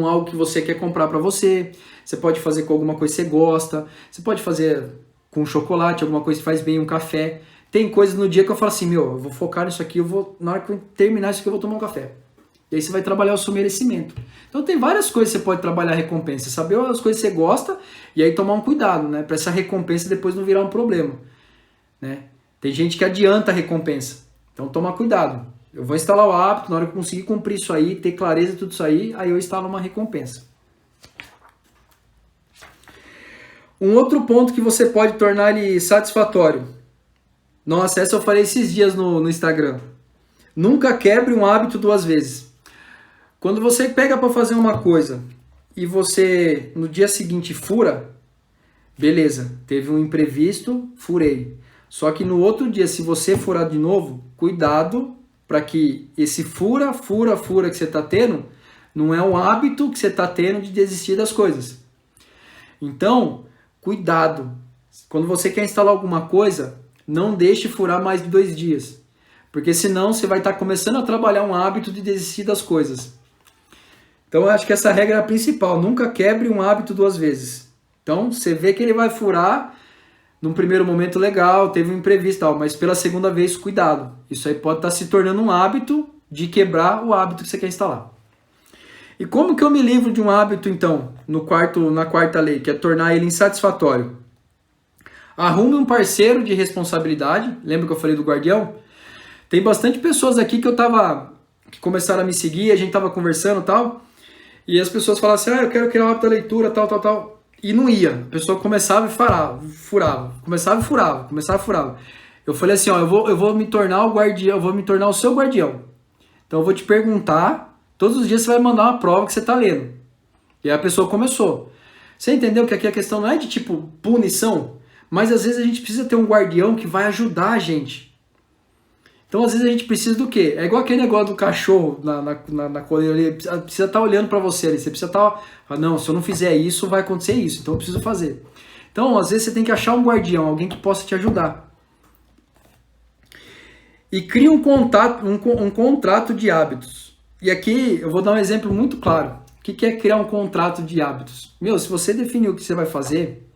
algo que você quer comprar para você, você pode fazer com alguma coisa que você gosta, você pode fazer com chocolate, alguma coisa que faz bem, um café. Tem coisas no dia que eu falo assim, eu vou focar nisso aqui, na hora que eu terminar isso aqui eu vou tomar um café. E aí você vai trabalhar o seu merecimento. Então tem várias coisas que você pode trabalhar a recompensa. Saber as coisas que você gosta e aí tomar um cuidado, né? Para essa recompensa depois não virar um problema, né? Tem gente que adianta a recompensa. Então toma cuidado. Eu vou instalar o hábito, na hora que eu conseguir cumprir isso aí, ter clareza de tudo isso aí eu instalo uma recompensa. Um outro ponto que você pode tornar ele satisfatório. Nossa, essa eu falei esses dias no Instagram. Nunca quebre um hábito 2 vezes. Quando você pega para fazer uma coisa e você no dia seguinte fura, beleza, teve um imprevisto, furei. Só que no outro dia, se você furar de novo, cuidado para que esse fura que você está tendo, não é um hábito que você está tendo de desistir das coisas. Então, cuidado. Quando você quer instalar alguma coisa, não deixe furar mais de 2 dias. Porque senão você vai estar começando a trabalhar um hábito de desistir das coisas. Então eu acho que essa regra é a principal. Nunca quebre um hábito 2 vezes. Então você vê que ele vai furar num primeiro momento legal, teve um imprevisto, tal, mas pela segunda vez, cuidado. Isso aí pode estar se tornando um hábito de quebrar o hábito que você quer instalar. E como que eu me livro de um hábito, então, na quarta lei, que é tornar ele insatisfatório? Arrume um parceiro de responsabilidade. Lembra que eu falei do guardião? Tem bastante pessoas aqui que começaram a me seguir, a gente tava conversando e tal, e as pessoas falavam assim, eu quero criar o hábito da leitura, tal, e não ia. A pessoa começava e furava, começava e furava. Eu falei assim, eu vou me tornar o guardião, eu vou me tornar o seu guardião. Então eu vou te perguntar, todos os dias você vai mandar uma prova que você tá lendo. E aí a pessoa começou. Você entendeu que aqui a questão não é de tipo punição, mas às vezes a gente precisa ter um guardião que vai ajudar a gente. Então, às vezes, a gente precisa do quê? É igual aquele negócio do cachorro na coleira ali. Precisa estar olhando para você ali. Você precisa estar... Não, se eu não fizer isso, vai acontecer isso. Então, eu preciso fazer. Então, às vezes, você tem que achar um guardião, alguém que possa te ajudar. e cria um contrato de hábitos. E aqui eu vou dar um exemplo muito claro. O que é criar um contrato de hábitos? Meu, se você definir o que você vai fazer,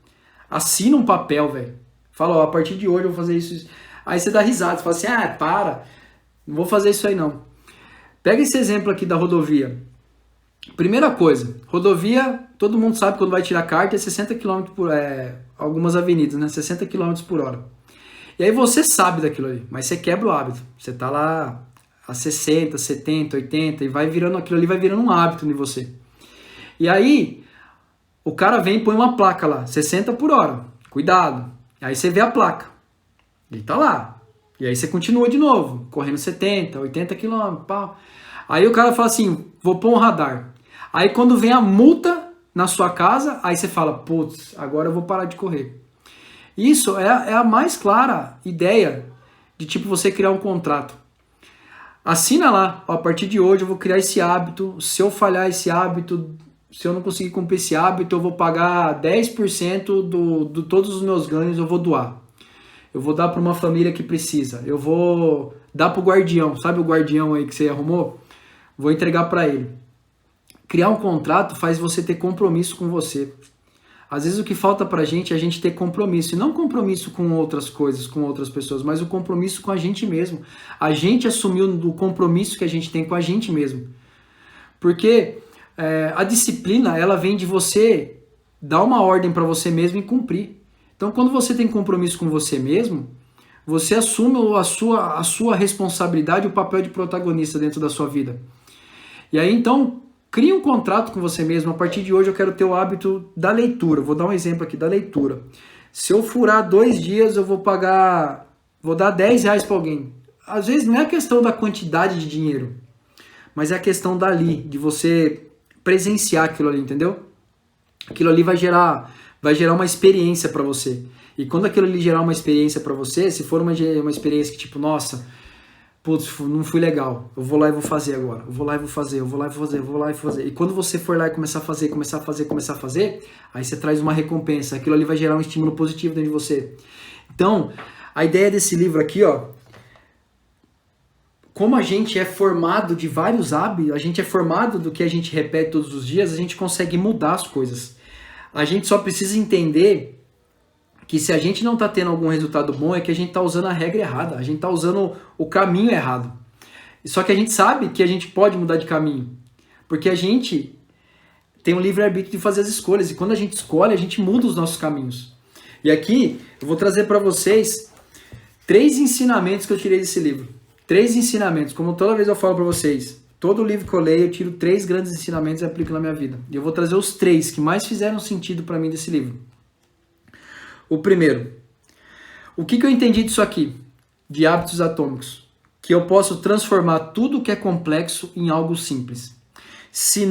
assina um papel, velho. Fala, ó, a partir de hoje eu vou fazer isso. Aí você dá risada, você fala assim, ah, para, não vou fazer isso aí não. Pega esse exemplo aqui da rodovia. Primeira coisa, rodovia, todo mundo sabe quando vai tirar carta é 60 km por algumas avenidas, né? 60 km por hora. E aí você sabe daquilo ali, mas você quebra o hábito. Você tá lá a 60, 70, 80 e vai virando aquilo ali, vai virando um hábito em você. E aí o cara vem e põe uma placa lá, 60 por hora. Cuidado. Aí você vê a placa. Ele tá lá. E aí você continua de novo, correndo 70, 80 km, pau. Aí o cara fala assim, vou pôr um radar. Aí quando vem a multa na sua casa, aí você fala, putz, agora eu vou parar de correr. Isso é a mais clara ideia de tipo você criar um contrato. Assina lá, ó, a partir de hoje eu vou criar esse hábito, se eu falhar esse hábito, se eu não conseguir cumprir esse hábito, eu vou pagar 10% de todos os meus ganhos, eu vou doar. Eu vou dar para uma família que precisa. Eu vou dar para o guardião, sabe o guardião aí que você arrumou? Vou entregar para ele. Criar um contrato faz você ter compromisso com você. Às vezes o que falta pra gente é a gente ter compromisso. E não compromisso com outras coisas, com outras pessoas, mas o compromisso com a gente mesmo. A gente assumiu o compromisso que a gente tem com a gente mesmo. Porque a disciplina, ela vem de você dar uma ordem para você mesmo e cumprir. Então quando você tem compromisso com você mesmo, você assume a sua responsabilidade, o papel de protagonista dentro da sua vida. E aí então, crie um contrato com você mesmo. A partir de hoje eu quero ter o hábito da leitura. Vou dar um exemplo aqui da leitura. Se eu furar 2 dias, eu vou dar 10 reais para alguém. Às vezes não é a questão da quantidade de dinheiro, mas é a questão dali, de você presenciar aquilo ali, entendeu? Aquilo ali vai gerar uma experiência para você. E quando aquilo ali gerar uma experiência para você, se for uma experiência que tipo, nossa, putz, não fui legal, eu vou lá e vou fazer agora, eu vou lá e vou fazer, eu vou lá e vou fazer, eu vou lá e vou fazer. E quando você for lá e começar a fazer, aí você traz uma recompensa, aquilo ali vai gerar um estímulo positivo dentro de você. Então, a ideia desse livro aqui, ó, como a gente é formado de vários hábitos, a gente é formado do que a gente repete todos os dias, a gente consegue mudar as coisas. A gente só precisa entender que se a gente não está tendo algum resultado bom, é que a gente está usando a regra errada, a gente está usando o caminho errado. Só que a gente sabe que a gente pode mudar de caminho, porque a gente tem um livre-arbítrio de fazer as escolhas, e quando a gente escolhe, a gente muda os nossos caminhos. E aqui eu vou trazer para vocês 3 ensinamentos que eu tirei desse livro. 3 ensinamentos, como toda vez eu falo para vocês, todo livro que eu leio eu tiro 3 grandes ensinamentos e aplico na minha vida. E eu vou trazer os 3 que mais fizeram sentido para mim desse livro. O primeiro, o que eu entendi disso aqui, de hábitos atômicos? Que eu posso transformar tudo que é complexo em algo simples. Se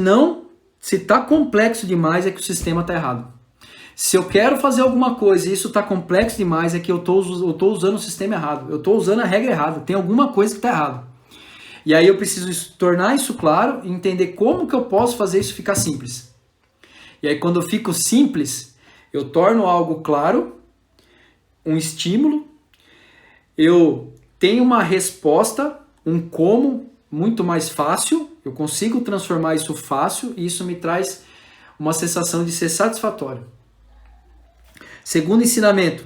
está complexo demais, é que o sistema está errado. Se eu quero fazer alguma coisa e isso está complexo demais, é que eu estou usando o sistema errado. Eu estou usando a regra errada. Tem alguma coisa que está errada. E aí eu preciso tornar isso claro e entender como que eu posso fazer isso ficar simples. E aí quando eu fico simples, eu torno algo claro, um estímulo, eu tenho uma resposta, um como muito mais fácil, eu consigo transformar isso fácil e isso me traz uma sensação de ser satisfatório. Segundo ensinamento,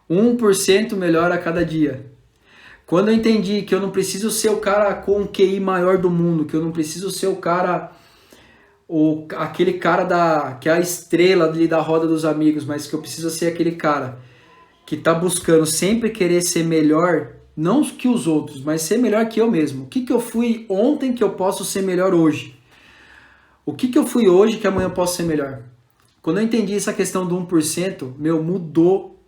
1% melhor a cada dia. Quando eu entendi que eu não preciso ser o cara com o QI maior do mundo, que eu não preciso ser o cara, aquele cara que é a estrela ali da roda dos amigos, mas que eu preciso ser aquele cara que está buscando sempre querer ser melhor, não que os outros, mas ser melhor que eu mesmo. O que eu fui ontem que eu posso ser melhor hoje? O que eu fui hoje que amanhã eu posso ser melhor? Quando eu entendi essa questão do 1%, mudou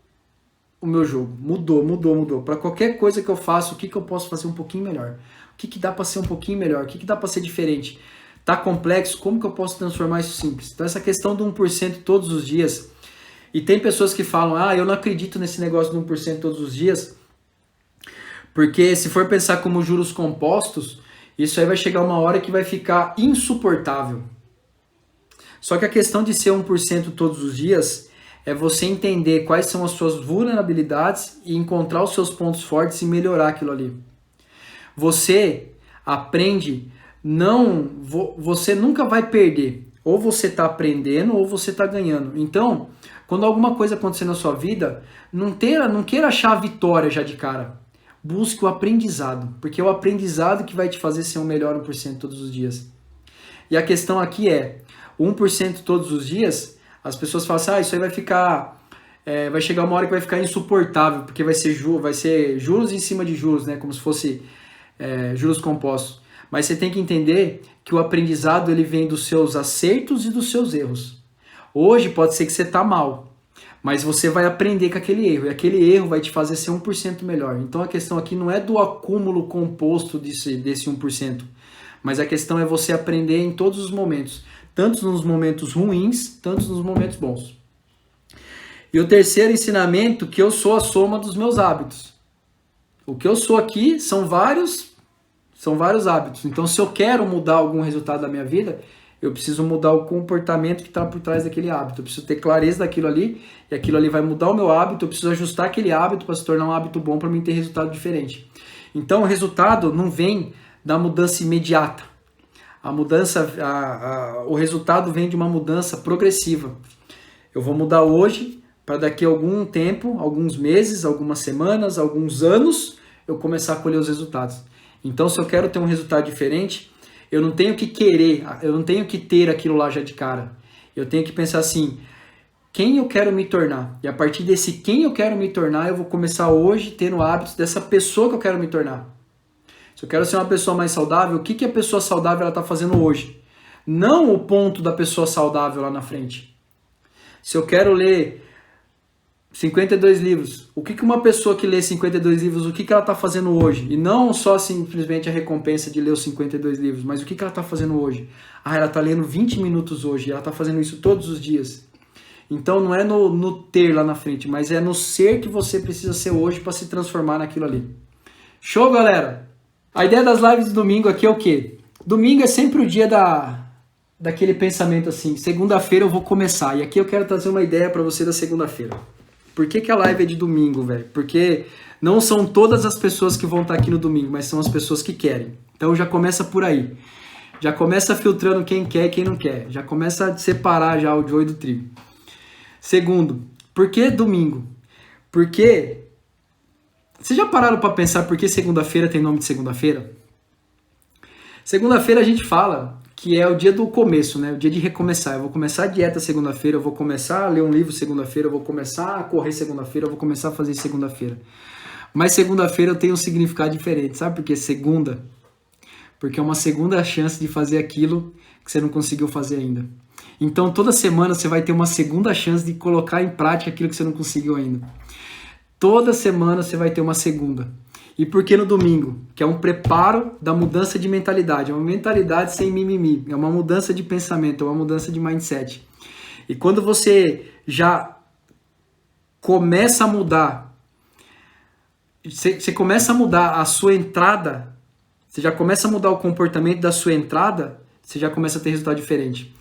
o meu jogo. Mudou. Para qualquer coisa que eu faço, o que eu posso fazer um pouquinho melhor? O que dá para ser um pouquinho melhor? O que dá para ser diferente? Tá complexo? Como que eu posso transformar isso simples? Então essa questão do 1% todos os dias. E tem pessoas que falam, eu não acredito nesse negócio do 1% todos os dias, porque se for pensar como juros compostos, isso aí vai chegar uma hora que vai ficar insuportável. Só que a questão de ser 1% todos os dias é você entender quais são as suas vulnerabilidades e encontrar os seus pontos fortes e melhorar aquilo ali. Você aprende, você nunca vai perder. Ou você está aprendendo ou você está ganhando. Então, quando alguma coisa acontecer na sua vida, não queira achar a vitória já de cara. Busque o aprendizado, porque é o aprendizado que vai te fazer ser um melhor 1% todos os dias. E a questão aqui é, 1% todos os dias, as pessoas falam assim, isso aí vai ficar, vai chegar uma hora que vai ficar insuportável, porque vai ser juros em cima de juros, né? Como se fosse juros compostos. Mas você tem que entender que o aprendizado ele vem dos seus acertos e dos seus erros. Hoje pode ser que você está mal, mas você vai aprender com aquele erro, e aquele erro vai te fazer ser 1% melhor. Então a questão aqui não é do acúmulo composto desse 1%, mas a questão é você aprender em todos os momentos, tanto nos momentos ruins, tanto nos momentos bons. E o terceiro ensinamento, que eu sou a soma dos meus hábitos. O que eu sou aqui são vários hábitos. Então, se eu quero mudar algum resultado da minha vida, eu preciso mudar o comportamento que está por trás daquele hábito. Eu preciso ter clareza daquilo ali, e aquilo ali vai mudar o meu hábito. Eu preciso ajustar aquele hábito para se tornar um hábito bom para mim ter resultado diferente. Então, o resultado não vem da mudança imediata. O resultado vem de uma mudança progressiva. Eu vou mudar hoje para daqui a algum tempo, alguns meses, algumas semanas, alguns anos, eu começar a colher os resultados. Então, se eu quero ter um resultado diferente, eu não tenho que querer, eu não tenho que ter aquilo lá já de cara. Eu tenho que pensar assim, quem eu quero me tornar? E a partir desse quem eu quero me tornar, eu vou começar hoje tendo hábitos dessa pessoa que eu quero me tornar. Se eu quero ser uma pessoa mais saudável, o que a pessoa saudável está fazendo hoje? Não o ponto da pessoa saudável lá na frente. Se eu quero ler 52 livros, o que uma pessoa que lê 52 livros, o que ela está fazendo hoje? E não só simplesmente a recompensa de ler os 52 livros, mas o que ela está fazendo hoje? Ela está lendo 20 minutos hoje, ela está fazendo isso todos os dias. Então não é no ter lá na frente, mas é no ser que você precisa ser hoje para se transformar naquilo ali. Show, galera? A ideia das lives de domingo aqui é o quê? Domingo é sempre o dia daquele pensamento assim, segunda-feira eu vou começar. E aqui eu quero trazer uma ideia para você da segunda-feira. Por que a live é de domingo, velho? Porque não são todas as pessoas que vão estar aqui no domingo, mas são as pessoas que querem. Então já começa por aí. Já começa filtrando quem quer e quem não quer. Já começa a separar já o joio do trigo. Segundo, por que domingo? Porque... Vocês já pararam para pensar por que segunda-feira tem nome de segunda-feira? Segunda-feira a gente fala que é o dia do começo, né? O dia de recomeçar. Eu vou começar a dieta segunda-feira, eu vou começar a ler um livro segunda-feira, eu vou começar a correr segunda-feira, eu vou começar a fazer segunda-feira. Mas segunda-feira eu tenho um significado diferente. Sabe por que segunda? Porque é uma segunda chance de fazer aquilo que você não conseguiu fazer ainda. Então toda semana você vai ter uma segunda chance de colocar em prática aquilo que você não conseguiu ainda. Toda semana você vai ter uma segunda. E por que no domingo? Que é um preparo da mudança de mentalidade. É uma mentalidade sem mimimi. É uma mudança de pensamento, é uma mudança de mindset. E quando você já começa a mudar, você começa a mudar a sua entrada, você já começa a mudar o comportamento da sua entrada, você já começa a ter resultado diferente.